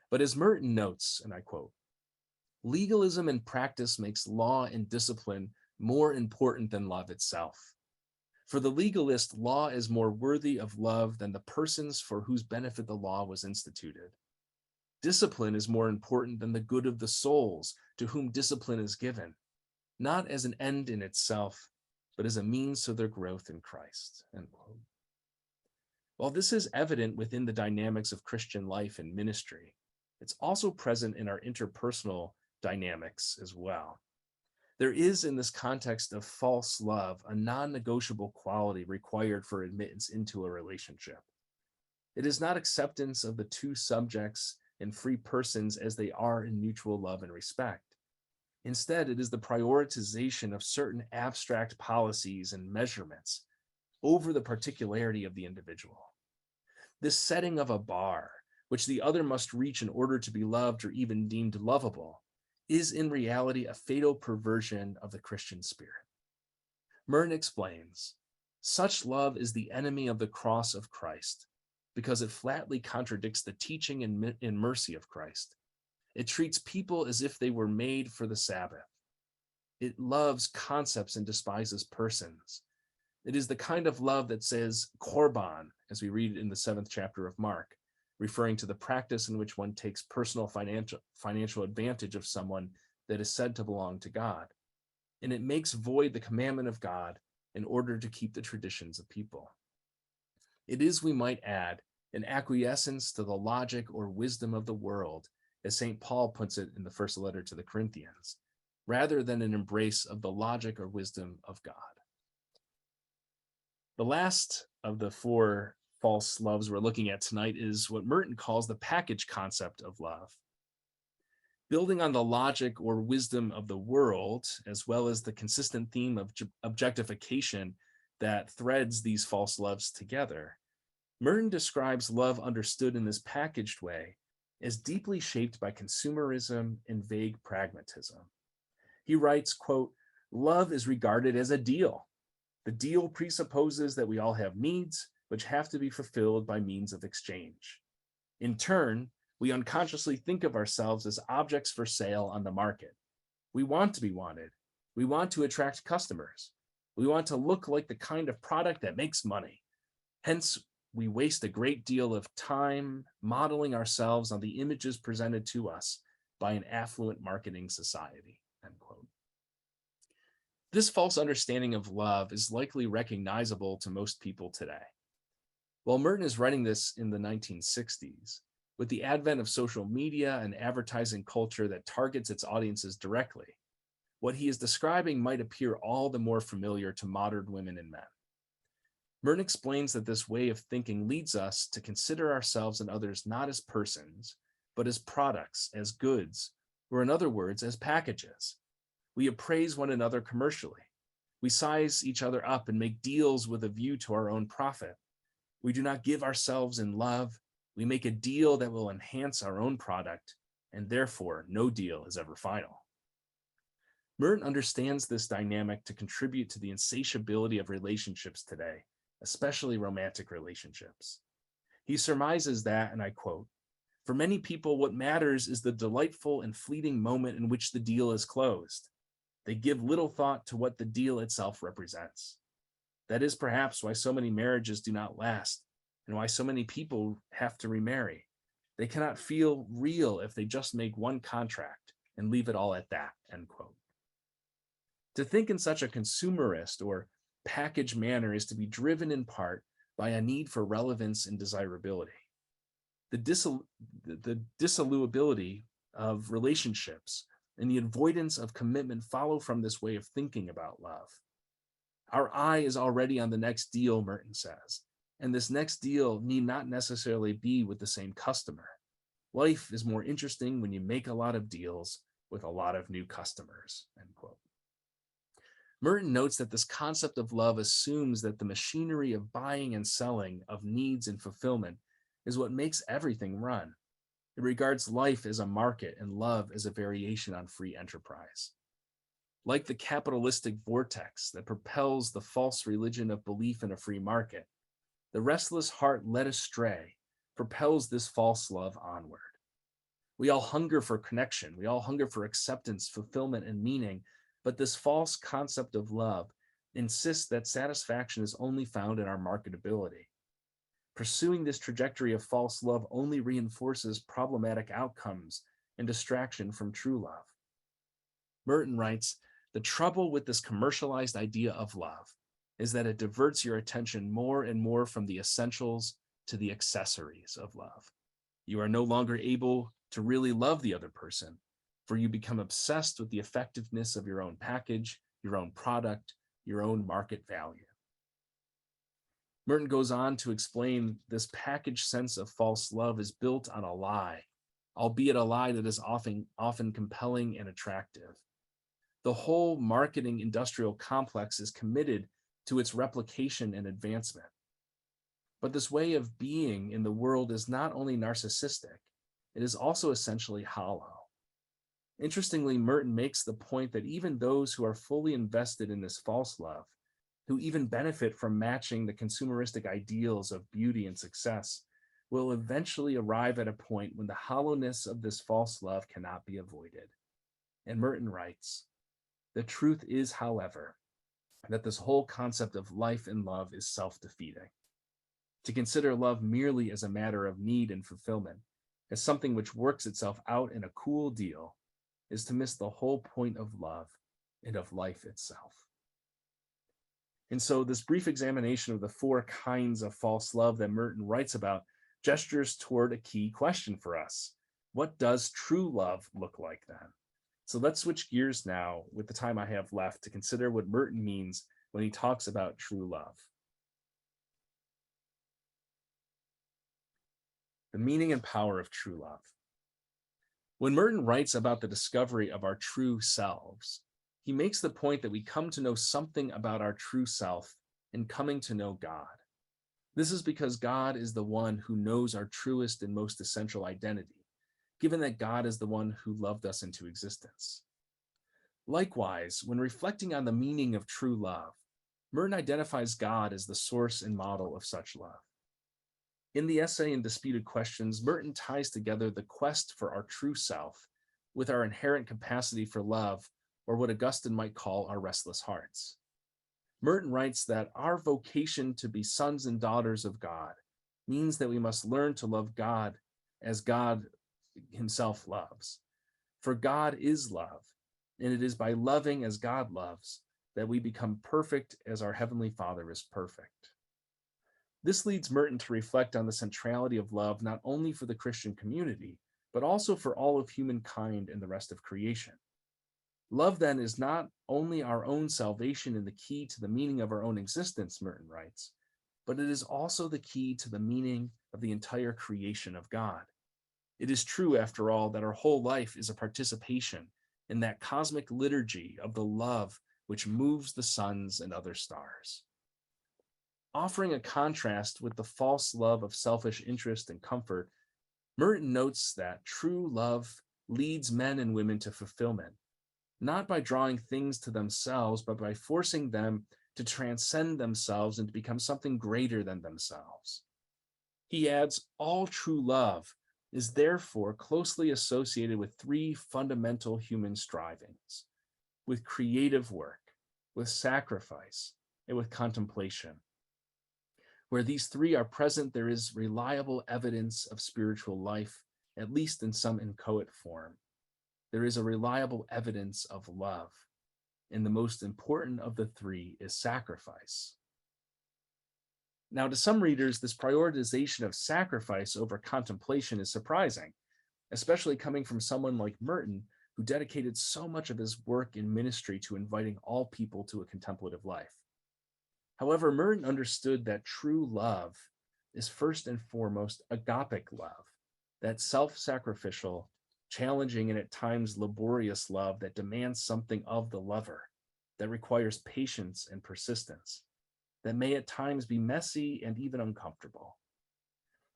But as Merton notes, and I quote, "Legalism in practice makes law and discipline more important than love itself. For the legalist, law is more worthy of love than the persons for whose benefit the law was instituted. Discipline is more important than the good of the souls to whom discipline is given, not as an end in itself, but as a means to their growth in Christ." End quote. While this is evident within the dynamics of Christian life and ministry, it's also present in our interpersonal dynamics as well. There is, in this context of false love, a non-negotiable quality required for admittance into a relationship. It is not acceptance of the two subjects and free persons as they are in mutual love and respect. Instead, it is the prioritization of certain abstract policies and measurements over the particularity of the individual. This setting of a bar, which the other must reach in order to be loved or even deemed lovable, is in reality a fatal perversion of the Christian spirit. Merton explains, "Such love is the enemy of the cross of Christ, because it flatly contradicts the teaching and mercy of Christ. It treats people as if they were made for the Sabbath. It loves concepts and despises persons. It is the kind of love that says korban, as we read in the 7th chapter of Mark, referring to the practice in which one takes personal financial advantage of someone that is said to belong to God. And it makes void the commandment of God in order to keep the traditions of people. It is, we might add, an acquiescence to the logic or wisdom of the world, as St. Paul puts it in the first letter to the Corinthians, rather than an embrace of the logic or wisdom of God." The last of the four false loves we're looking at tonight is what Merton calls the package concept of love. Building on the logic or wisdom of the world, as well as the consistent theme of objectification that threads these false loves together, Merton describes love understood in this packaged way as deeply shaped by consumerism and vague pragmatism. He writes, quote, "Love is regarded as a deal. The deal presupposes that we all have needs, which have to be fulfilled by means of exchange. In turn, we unconsciously think of ourselves as objects for sale on the market. We want to be wanted. We want to attract customers. We want to look like the kind of product that makes money. Hence, we waste a great deal of time modeling ourselves on the images presented to us by an affluent marketing society." End quote. This false understanding of love is likely recognizable to most people today. While Merton is writing this in the 1960s, with the advent of social media and advertising culture that targets its audiences directly, what he is describing might appear all the more familiar to modern women and men. Merton explains that this way of thinking leads us to consider ourselves and others not as persons, but as products, as goods, or in other words, as packages. We appraise one another commercially. We size each other up and make deals with a view to our own profit. We do not give ourselves in love. We make a deal that will enhance our own product, and therefore no deal is ever final. Merton understands this dynamic to contribute to the insatiability of relationships today, especially romantic relationships. He surmises that, and I quote, "For many people, what matters is the delightful and fleeting moment in which the deal is closed. They give little thought to what the deal itself represents. That is perhaps why so many marriages do not last and why so many people have to remarry. They cannot feel real if they just make one contract and leave it all at that." End quote. To think in such a consumerist or package manner is to be driven in part by a need for relevance and desirability. The dissolubility of relationships and the avoidance of commitment follow from this way of thinking about love. Our eye is already on the next deal, Merton says, and this next deal need not necessarily be with the same customer. Life is more interesting when you make a lot of deals with a lot of new customers, end quote. Merton notes that this concept of love assumes that the machinery of buying and selling of needs and fulfillment is what makes everything run. It regards life as a market and love as a variation on free enterprise. Like the capitalistic vortex that propels the false religion of belief in a free market, the restless heart led astray propels this false love onward. We all hunger for connection. We all hunger for acceptance, fulfillment, and meaning. But this false concept of love insists that satisfaction is only found in our marketability. Pursuing this trajectory of false love only reinforces problematic outcomes and distraction from true love. Merton writes, "The trouble with this commercialized idea of love is that it diverts your attention more and more from the essentials to the accessories of love. You are no longer able to really love the other person, for you become obsessed with the effectiveness of your own package, your own product, your own market value." Merton goes on to explain this package sense of false love is built on a lie, albeit a lie that is often compelling and attractive. The whole marketing industrial complex is committed to its replication and advancement. But this way of being in the world is not only narcissistic, it is also essentially hollow. Interestingly, Merton makes the point that even those who are fully invested in this false love, who even benefit from matching the consumeristic ideals of beauty and success, will eventually arrive at a point when the hollowness of this false love cannot be avoided. And Merton writes, "The truth is, however, that this whole concept of life and love is self-defeating. To consider love merely as a matter of need and fulfillment, as something which works itself out in a cool deal, is to miss the whole point of love and of life itself." And so this brief examination of the four kinds of false love that Merton writes about gestures toward a key question for us. What does true love look like then? So let's switch gears now with the time I have left to consider what Merton means when he talks about true love. The meaning and power of true love. When Merton writes about the discovery of our true selves, he makes the point that we come to know something about our true self in coming to know God. This is because God is the one who knows our truest and most essential identity, given that God is the one who loved us into existence. Likewise, when reflecting on the meaning of true love, Merton identifies God as the source and model of such love. In the essay In Disputed Questions, Merton ties together the quest for our true self with our inherent capacity for love, or what Augustine might call our restless hearts. Merton writes that our vocation to be sons and daughters of God means that we must learn to love God as God himself loves. For God is love, and it is by loving as God loves that we become perfect as our Heavenly Father is perfect. This leads Merton to reflect on the centrality of love not only for the Christian community, but also for all of humankind and the rest of creation. Love, then, is not only our own salvation and the key to the meaning of our own existence, Merton writes, but it is also the key to the meaning of the entire creation of God. It is true, after all, that our whole life is a participation in that cosmic liturgy of the love which moves the suns and other stars. Offering a contrast with the false love of selfish interest and comfort, Merton notes that true love leads men and women to fulfillment, not by drawing things to themselves, but by forcing them to transcend themselves and to become something greater than themselves. He adds, all true love is therefore closely associated with three fundamental human strivings: with creative work, with sacrifice, and with contemplation. Where these three are present, there is reliable evidence of spiritual life, at least in some inchoate form. There is a reliable evidence of love, and the most important of the three is sacrifice. Now, to some readers, this prioritization of sacrifice over contemplation is surprising, especially coming from someone like Merton, who dedicated so much of his work in ministry to inviting all people to a contemplative life. However, Merton understood that true love is first and foremost agapic love, that self-sacrificial, challenging, and at times laborious love that demands something of the lover, that requires patience and persistence, that may at times be messy and even uncomfortable.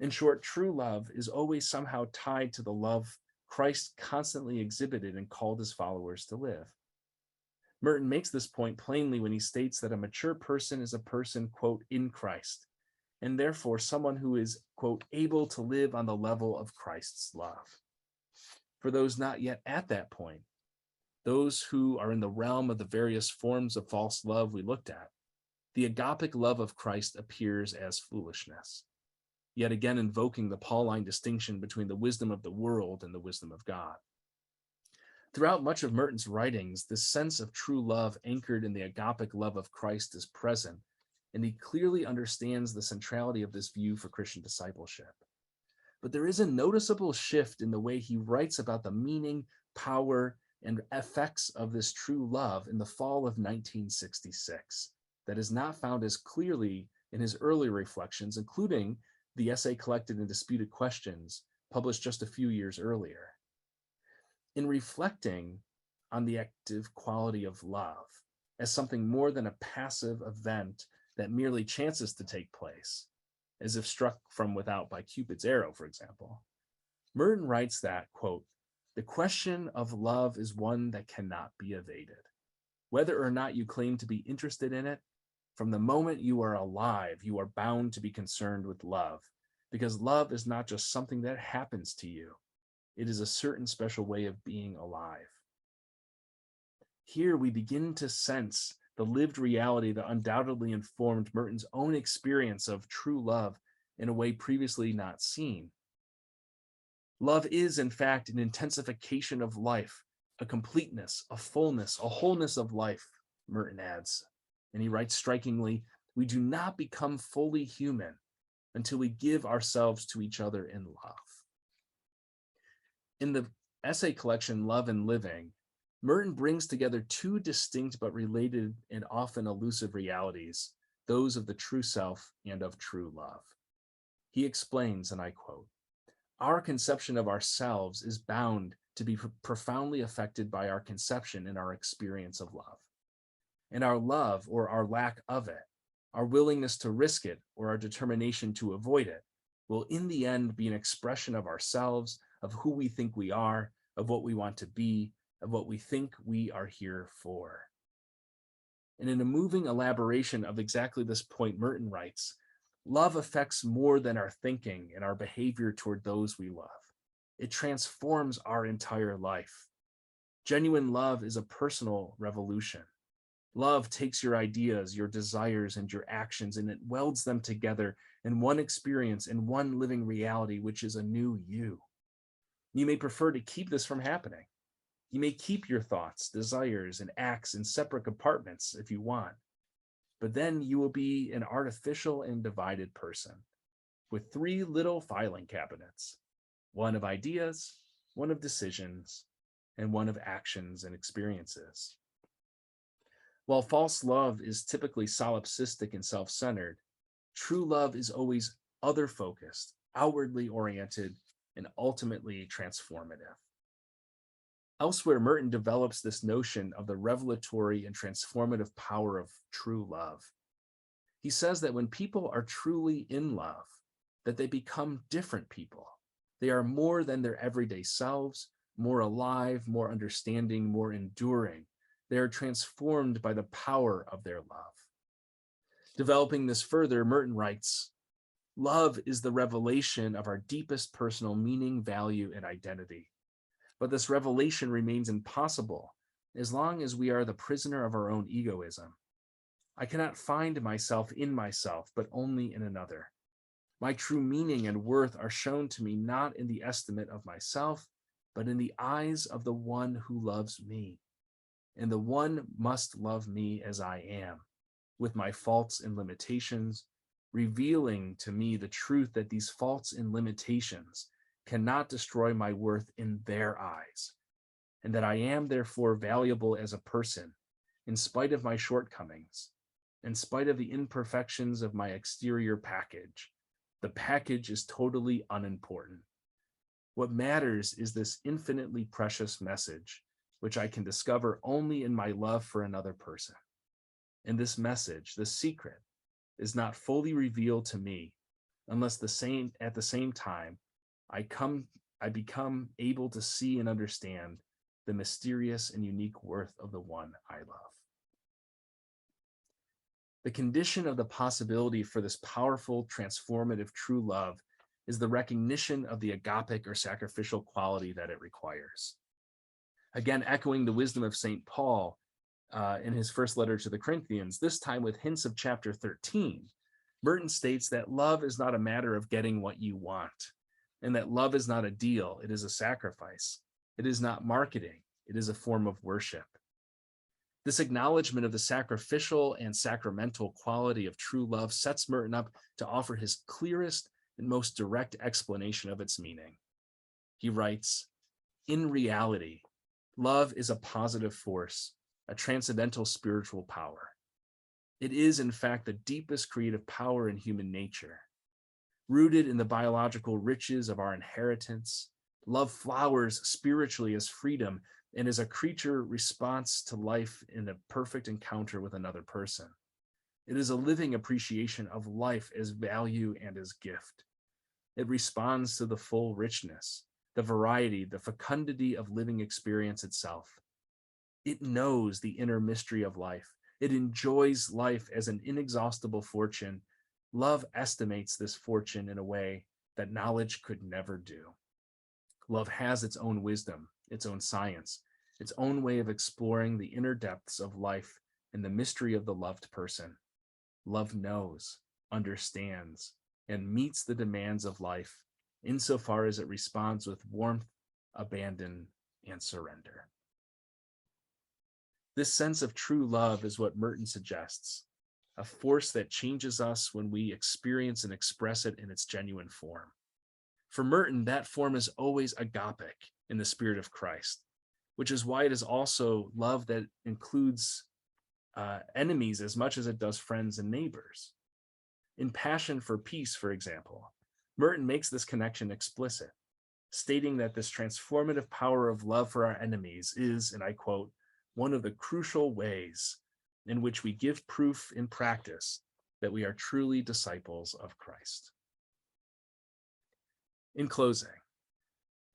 In short, true love is always somehow tied to the love Christ constantly exhibited and called his followers to live. Merton makes this point plainly when he states that a mature person is a person, quote, in Christ, and therefore someone who is, quote, able to live on the level of Christ's love. For those not yet at that point, those who are in the realm of the various forms of false love we looked at, the agapic love of Christ appears as foolishness, yet again invoking the Pauline distinction between the wisdom of the world and the wisdom of God. Throughout much of Merton's writings, this sense of true love anchored in the agapic love of Christ is present, and he clearly understands the centrality of this view for Christian discipleship. But there is a noticeable shift in the way he writes about the meaning, power, and effects of this true love in the fall of 1966 that is not found as clearly in his earlier reflections, including the essay Collected in Disputed Questions, published just a few years earlier. In reflecting on the active quality of love as something more than a passive event that merely chances to take place, as if struck from without by Cupid's arrow, for example, Merton writes that, quote, the question of love is one that cannot be evaded. Whether or not you claim to be interested in it, from the moment you are alive, you are bound to be concerned with love, because love is not just something that happens to you. It is a certain special way of being alive. Here we begin to sense the lived reality that undoubtedly informed Merton's own experience of true love in a way previously not seen. Love is, in fact, an intensification of life, a completeness, a fullness, a wholeness of life, Merton adds. And he writes strikingly, we do not become fully human until we give ourselves to each other in love. In the essay collection Love and Living, Merton brings together two distinct but related and often elusive realities, those of the true self and of true love. He explains, and I quote, Our conception of ourselves is bound to be profoundly affected by our conception and our experience of love. And our love, or our lack of it, our willingness to risk it, or our determination to avoid it, will in the end be an expression of ourselves, of who we think we are, of what we want to be, of what we think we are here for. And in a moving elaboration of exactly this point, Merton writes, love affects more than our thinking and our behavior toward those we love. It transforms our entire life. Genuine love is a personal revolution. Love takes your ideas, your desires, and your actions, and it welds them together in one experience, in one living reality, which is a new you. You may prefer to keep this from happening. You may keep your thoughts, desires, and acts in separate compartments if you want, but then you will be an artificial and divided person with three little filing cabinets, one of ideas, one of decisions, and one of actions and experiences. While false love is typically solipsistic and self-centered, true love is always other-focused, outwardly oriented, and ultimately transformative. Elsewhere, Merton develops this notion of the revelatory and transformative power of true love. He says that when people are truly in love, that they become different people. They are more than their everyday selves, more alive, more understanding, more enduring. They are transformed by the power of their love. Developing this further, Merton writes, love is the revelation of our deepest personal meaning, value, and identity. But this revelation remains impossible as long as we are the prisoner of our own egoism. I cannot find myself in myself, but only in another. My true meaning and worth are shown to me not in the estimate of myself, but in the eyes of the one who loves me. And the one must love me as I am, with my faults and limitations, revealing to me the truth that these faults and limitations cannot destroy my worth in their eyes, and that I am therefore valuable as a person, in spite of my shortcomings, in spite of the imperfections of my exterior package. The package is totally unimportant. What matters is this infinitely precious message, which I can discover only in my love for another person. And this message, the secret, is not fully revealed to me unless at the same time I become able to see and understand the mysterious and unique worth of the one I love. The condition of the possibility for this powerful, transformative, true love is the recognition of the agapic or sacrificial quality that it requires. Again, echoing the wisdom of St. Paul in his first letter to the Corinthians, this time with hints of chapter 13, Merton states that love is not a matter of getting what you want, and that love is not a deal, it is a sacrifice. It is not marketing, it is a form of worship. This acknowledgement of the sacrificial and sacramental quality of true love sets Merton up to offer his clearest and most direct explanation of its meaning. He writes, in reality, love is a positive force, a transcendental spiritual power. It is, in fact, the deepest creative power in human nature. Rooted in the biological riches of our inheritance, love flowers spiritually as freedom and as a creature response to life in a perfect encounter with another person. It is a living appreciation of life as value and as gift. It responds to the full richness, the variety, the fecundity of living experience itself. It knows the inner mystery of life. It enjoys life as an inexhaustible fortune. Love estimates this fortune in a way that knowledge could never do. Love has its own wisdom, its own science, its own way of exploring the inner depths of life and the mystery of the loved person. Love knows, understands, and meets the demands of life insofar as it responds with warmth, abandon, and surrender. This sense of true love is what Merton suggests, a force that changes us when we experience and express it in its genuine form. For Merton, that form is always agapic in the spirit of Christ, which is why it is also love that includes enemies as much as it does friends and neighbors. In Passion for Peace, for example, Merton makes this connection explicit. stating that this transformative power of love for our enemies is, and I quote, one of the crucial ways in which we give proof in practice that we are truly disciples of Christ. In closing,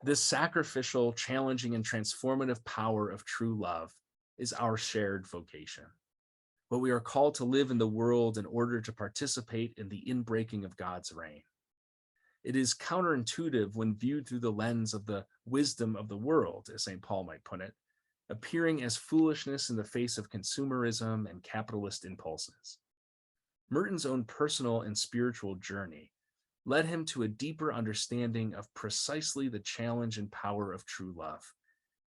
this sacrificial, challenging, and transformative power of true love is our shared vocation. But we are called to live in the world in order to participate in the inbreaking of God's reign. It is counterintuitive when viewed through the lens of the wisdom of the world, as St. Paul might put it, appearing as foolishness in the face of consumerism and capitalist impulses. Merton's own personal and spiritual journey led him to a deeper understanding of precisely the challenge and power of true love,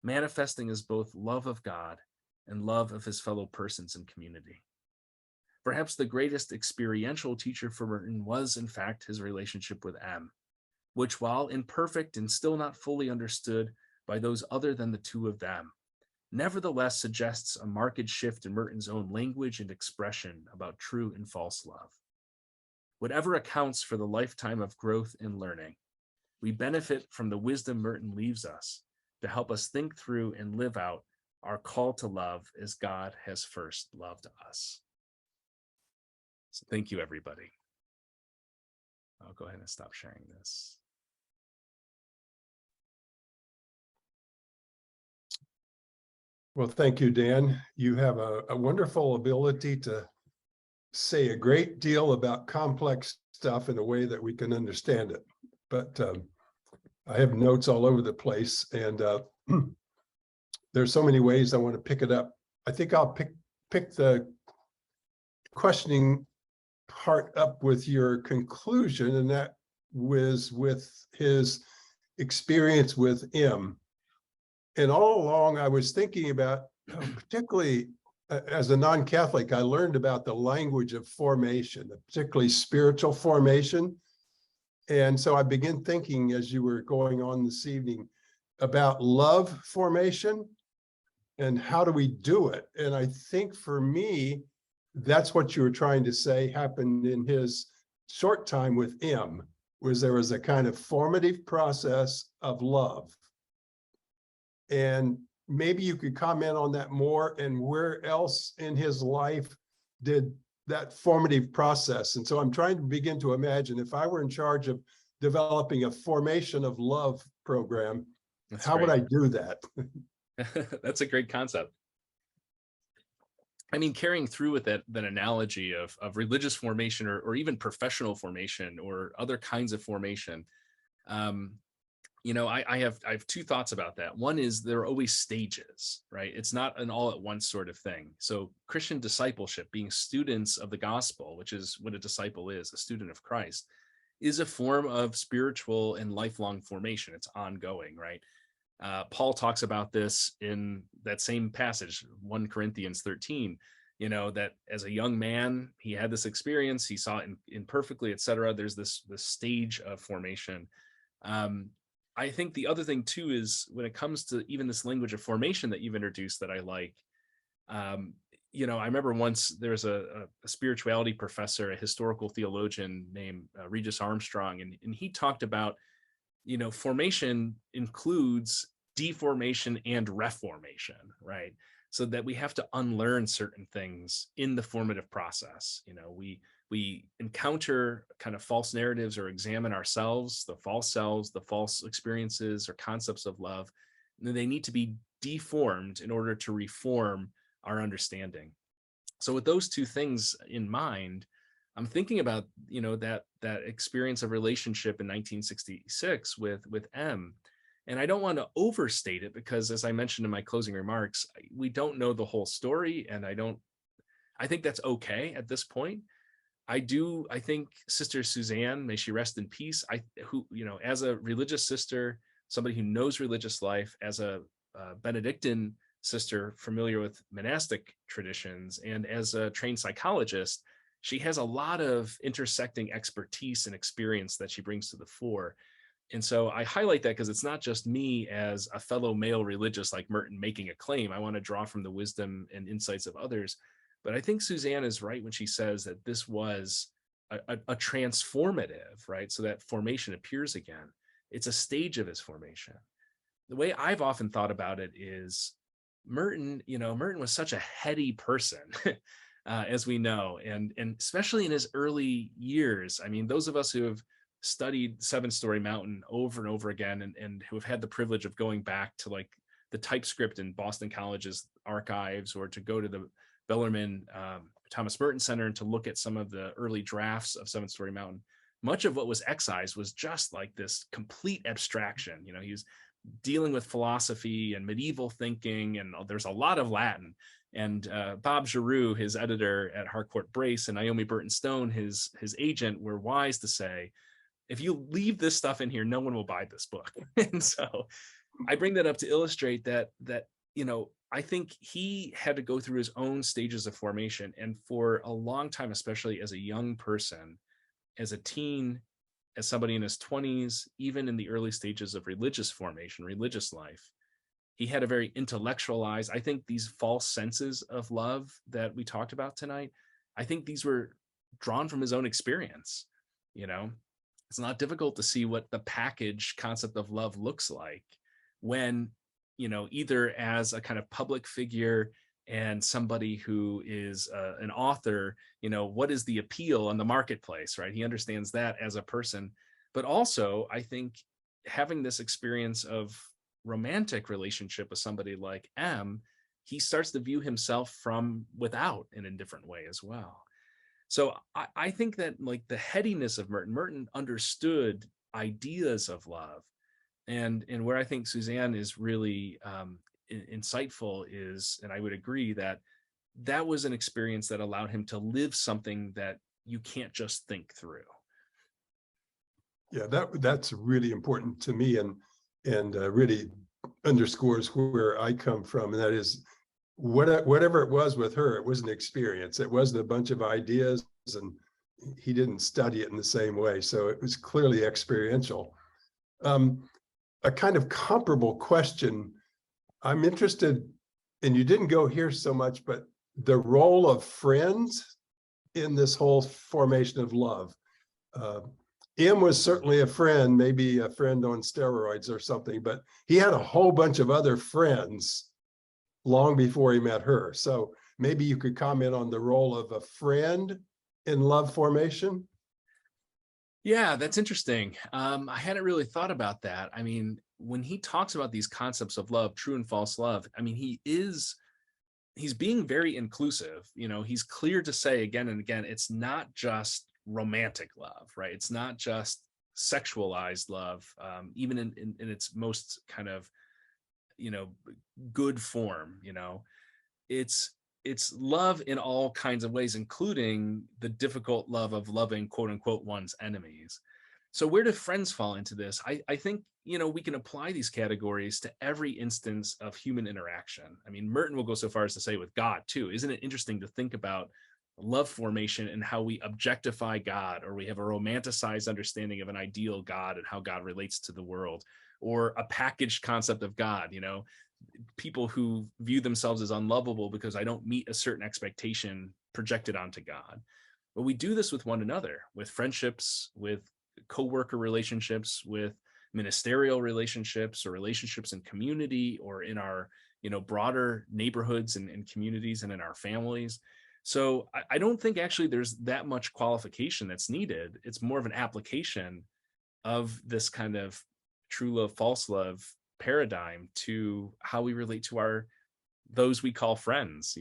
manifesting as both love of God and love of his fellow persons and community. Perhaps the greatest experiential teacher for Merton was, in fact, his relationship with M, which, while imperfect and still not fully understood by those other than the two of them, nevertheless suggests a marked shift in Merton's own language and expression about true and false love. Whatever accounts for the lifetime of growth and learning, we benefit from the wisdom Merton leaves us to help us think through and live out our call to love as God has first loved us. So thank you, everybody. I'll go ahead and stop sharing this. Well, thank you, Dan. You have a wonderful ability to say a great deal about complex stuff in a way that we can understand it. But I have notes all over the place, and there's so many ways I want to pick it up. I think I'll pick the questioning part up with your conclusion, and that was with his experience with M. And all along, I was thinking about, particularly as a non-Catholic, I learned about the language of formation, particularly spiritual formation. And so I began thinking, as you were going on this evening, about love formation and how do we do it? And I think for me, that's what you were trying to say happened in his short time with M, was there was a kind of formative process of love. And maybe you could comment on that more, and where else in his life did that formative process. And so I'm trying to begin to imagine, if I were in charge of developing a formation of love program, how would I do that? That's a great concept. I mean, carrying through with that analogy of religious formation or even professional formation or other kinds of formation, I have two thoughts about that. One is there are always stages, right? It's not an all at once sort of thing. So Christian discipleship, being students of the gospel, which is what a disciple is, a student of Christ, is a form of spiritual and lifelong formation. It's ongoing, right? Paul talks about this in that same passage, 1 Corinthians 13, that as a young man, he had this experience, he saw it imperfectly, etc. There's this stage of formation. I think the other thing too is when it comes to even this language of formation that you've introduced that I like, I remember once there was a spirituality professor, a historical theologian named Regis Armstrong, and he talked about, formation includes deformation and reformation, right? So that we have to unlearn certain things in the formative process. We encounter kind of false narratives or examine ourselves, the false selves, the false experiences or concepts of love. And they need to be deformed in order to reform our understanding. So with those two things in mind, I'm thinking about, that experience of relationship in 1966 with M. And I don't want to overstate it because, as I mentioned in my closing remarks, we don't know the whole story. And I think that's okay at this point. I think Sister Suzanne, may she rest in peace, as a religious sister, somebody who knows religious life, as a Benedictine sister familiar with monastic traditions, and as a trained psychologist, she has a lot of intersecting expertise and experience that she brings to the fore. And so I highlight that because it's not just me as a fellow male religious like Merton making a claim. I want to draw from the wisdom and insights of others. But I think Suzanne is right when she says that this was a transformative, right? So that formation appears again. It's a stage of his formation. The way I've often thought about it is Merton, Merton was such a heady person, as we know, and especially in his early years. I mean, those of us who have studied Seven Story Mountain over and over again, and who have had the privilege of going back to like the typescript in Boston College's archives, or to go to the Bellarmine Thomas Merton Center and to look at some of the early drafts of Seven Story Mountain, much of what was excised was just like this complete abstraction. He was dealing with philosophy and medieval thinking, and there's a lot of Latin. And Bob Giroux, his editor at Harcourt Brace, and Naomi Burton Stone, his agent, were wise to say, if you leave this stuff in here, no one will buy this book. And so I bring that up to illustrate that I think he had to go through his own stages of formation. And for a long time, especially as a young person, as a teen, as somebody in his 20s, even in the early stages of religious formation, religious life, he had a very intellectualized, I think these false senses of love that we talked about tonight, I think these were drawn from his own experience. It's not difficult to see what the package concept of love looks like when, either as a kind of public figure and somebody who is an author, what is the appeal on the marketplace, right? He understands that as a person, but also I think having this experience of romantic relationship with somebody like M, he starts to view himself from without in a different way as well. So I think that like the headiness of Merton understood ideas of love. And where I think Suzanne is really insightful is, and I would agree that was an experience that allowed him to live something that you can't just think through. Yeah, that's really important to me, and really underscores where I come from, and that is whatever it was with her, it was an experience. It wasn't a bunch of ideas, and he didn't study it in the same way. So it was clearly experiential. A kind of comparable question, I'm interested, and you didn't go here so much, but the role of friends in this whole formation of love. M was certainly a friend, maybe a friend on steroids or something, but he had a whole bunch of other friends long before he met her. So maybe you could comment on the role of a friend in love formation. Yeah, that's interesting. I hadn't really thought about that. I mean, when he talks about these concepts of love, true and false love, I mean, he's being very inclusive. He's clear to say again and again, it's not just romantic love, right? It's not just sexualized love, even in its most kind of, good form. It's love in all kinds of ways, including the difficult love of loving, quote unquote, one's enemies. So where do friends fall into this? I think, we can apply these categories to every instance of human interaction. I mean, Merton will go so far as to say with God too. Isn't it interesting to think about love formation and how we objectify God, or we have a romanticized understanding of an ideal God and how God relates to the world, or a packaged concept of God, people who view themselves as unlovable because I don't meet a certain expectation projected onto God. But we do this with one another, with friendships, with co-worker relationships, with ministerial relationships, or relationships in community, or in our, broader neighborhoods and communities, and in our families. So I don't think actually there's that much qualification that's needed. It's more of an application of this kind of true love, false love paradigm to how we relate to those we call friends.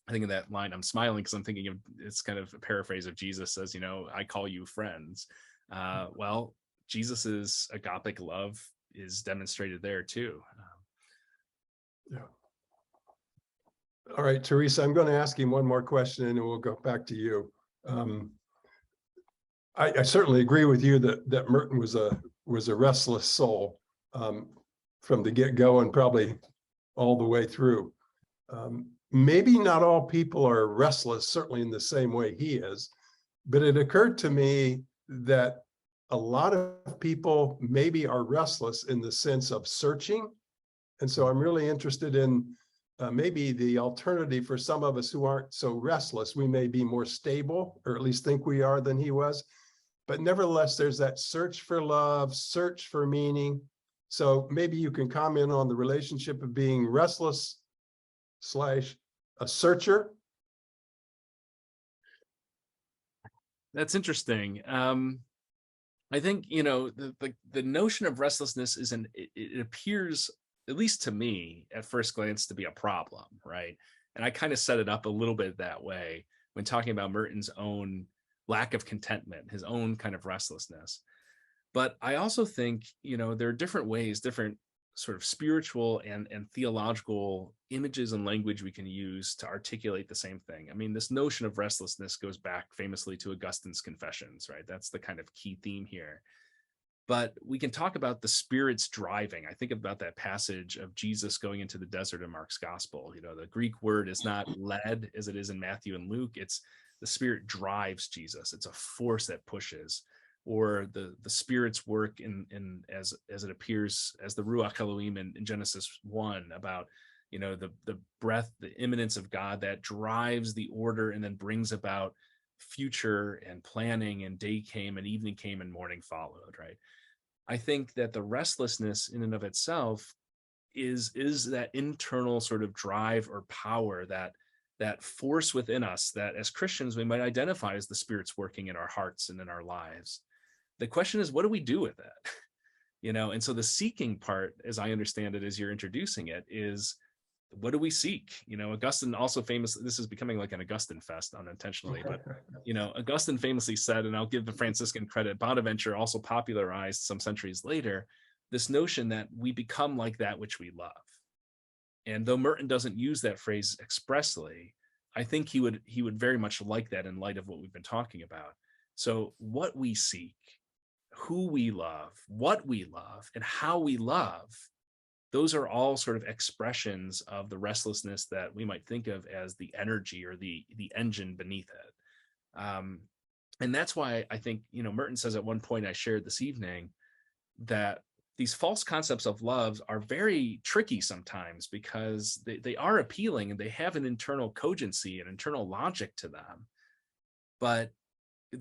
I think of that line, I'm smiling because I'm thinking of, it's kind of a paraphrase of Jesus says, I call you friends. Well, Jesus's agapic love is demonstrated there too. Yeah. All right, Teresa, I'm going to ask him one more question and then we'll go back to you. I certainly agree with you that Merton was a restless soul from the get-go and probably all the way through. Maybe not all people are restless, certainly in the same way he is, but it occurred to me that a lot of people maybe are restless in the sense of searching. And so I'm really interested in maybe the alternative for some of us who aren't so restless. We may be more stable, or at least think we are, than he was. but nevertheless, there's that search for love, search for meaning. So maybe you can comment on the relationship of being restless / a searcher. That's interesting. I think, the notion of restlessness it appears, at least to me, at first glance, to be a problem, right? And I kind of set it up a little bit that way when talking about Merton's own lack of contentment, his own kind of restlessness. But I also think, there are different ways, different sort of spiritual and theological images and language we can use to articulate the same thing. I mean, this notion of restlessness goes back famously to Augustine's Confessions, right? That's the kind of key theme here. But we can talk about the Spirit's driving. I think about that passage of Jesus going into the desert in Mark's gospel. The Greek word is not led as it is in Matthew and Luke. It's the Spirit drives Jesus. It's a force that pushes. Or the Spirit's work in as it appears as the Ruach Elohim in Genesis 1 about, the breath, the immanence of God that drives the order and then brings about future and planning, and day came and evening came and morning followed, right? I think that the restlessness in and of itself is that internal sort of drive or power, that force within us that as Christians we might identify as the Spirit's working in our hearts and in our lives. The question is, what do we do with it? And so the seeking part, as I understand it, as you're introducing it, is what do we seek? Augustine also famously, this is becoming like an Augustine fest unintentionally, but, Augustine famously said, and I'll give the Franciscan credit, Bonaventure also popularized some centuries later, this notion that we become like that which we love. And though Merton doesn't use that phrase expressly, I think he would very much like that in light of what we've been talking about. So what we seek, who we love, what we love, and how we love, those are all sort of expressions of the restlessness that we might think of as the energy or the engine beneath it. And that's why I think, Merton says at one point I shared this evening that these false concepts of love are very tricky sometimes because they are appealing and they have an internal cogency, an internal logic to them. But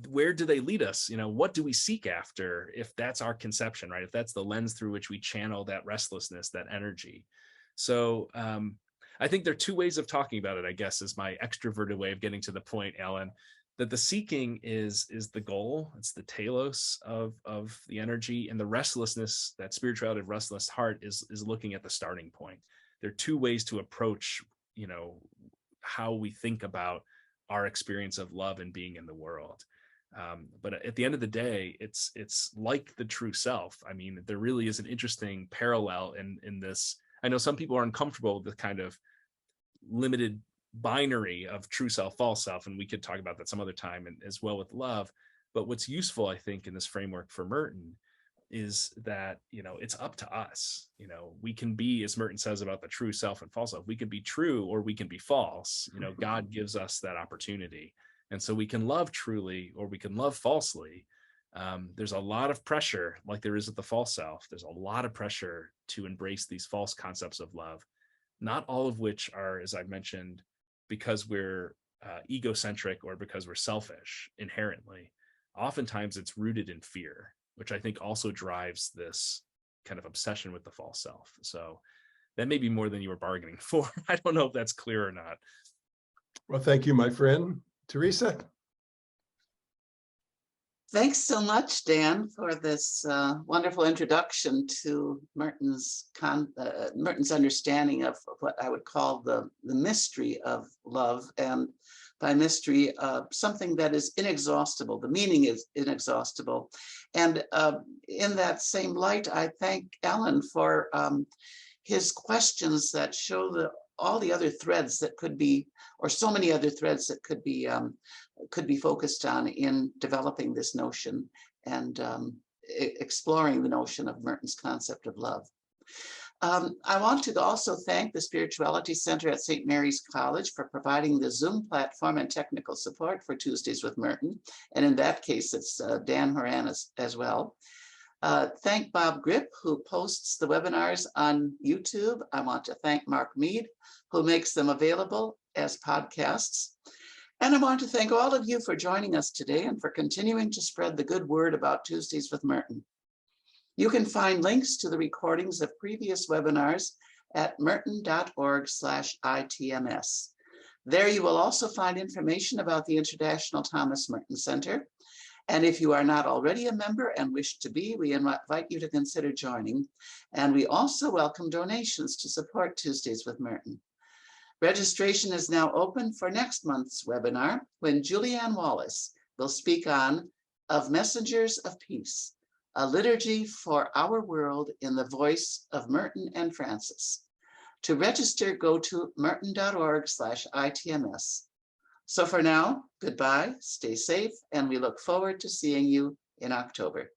where do they lead us? What do we seek after if that's our conception, right? If that's the lens through which we channel that restlessness, that energy. So I think there are two ways of talking about it, I guess, is my extroverted way of getting to the point, Alan, that the seeking is the goal. It's the telos of the energy, and the restlessness, that spirituality of restless heart is looking at the starting point. There are two ways to approach, how we think about our experience of love and being in the world. But at the end of the day, it's like the true self. I mean, there really is an interesting parallel in this. I know some people are uncomfortable with the kind of limited binary of true self, false self, and we could talk about that some other time, and as well with love. But what's useful, I think, in this framework for Merton is that, it's up to us. We can be, as Merton says about the true self and false self, we can be true or we can be false. God gives us that opportunity. And so we can love truly or we can love falsely. There's a lot of pressure, like there is at the false self. There's a lot of pressure to embrace these false concepts of love, not all of which are, as I've mentioned, because we're egocentric or because we're selfish inherently. Oftentimes it's rooted in fear, which I think also drives this kind of obsession with the false self. So that may be more than you were bargaining for. I don't know if that's clear or not. Well, thank you, my friend. Teresa? Thanks so much, Dan, for this wonderful introduction to Merton's understanding of what I would call the mystery of love, and by mystery, something that is inexhaustible. The meaning is inexhaustible. And in that same light, I thank Alan for his questions that show all the other threads that could be, or so many other threads that could be focused on in developing this notion and exploring the notion of Merton's concept of love. I want to also thank the Spirituality Center at St. Mary's College for providing the Zoom platform and technical support for Tuesdays with Merton. And in that case, it's Dan Horan as well. Thank Bob Grip, who posts the webinars on YouTube. I want to thank Mark Mead, who makes them available as podcasts. And I want to thank all of you for joining us today and for continuing to spread the good word about Tuesdays with Merton. You can find links to the recordings of previous webinars at merton.org/ITMS. There you will also find information about the International Thomas Merton Center. And if you are not already a member and wish to be, we invite you to consider joining. And we also welcome donations to support Tuesdays with Merton. Registration is now open for next month's webinar when Julianne Wallace will speak on Of Messengers of Peace, a liturgy for our world in the voice of Merton and Francis. To register, go to merton.org/ITMS. So for now, goodbye, stay safe, and we look forward to seeing you in October.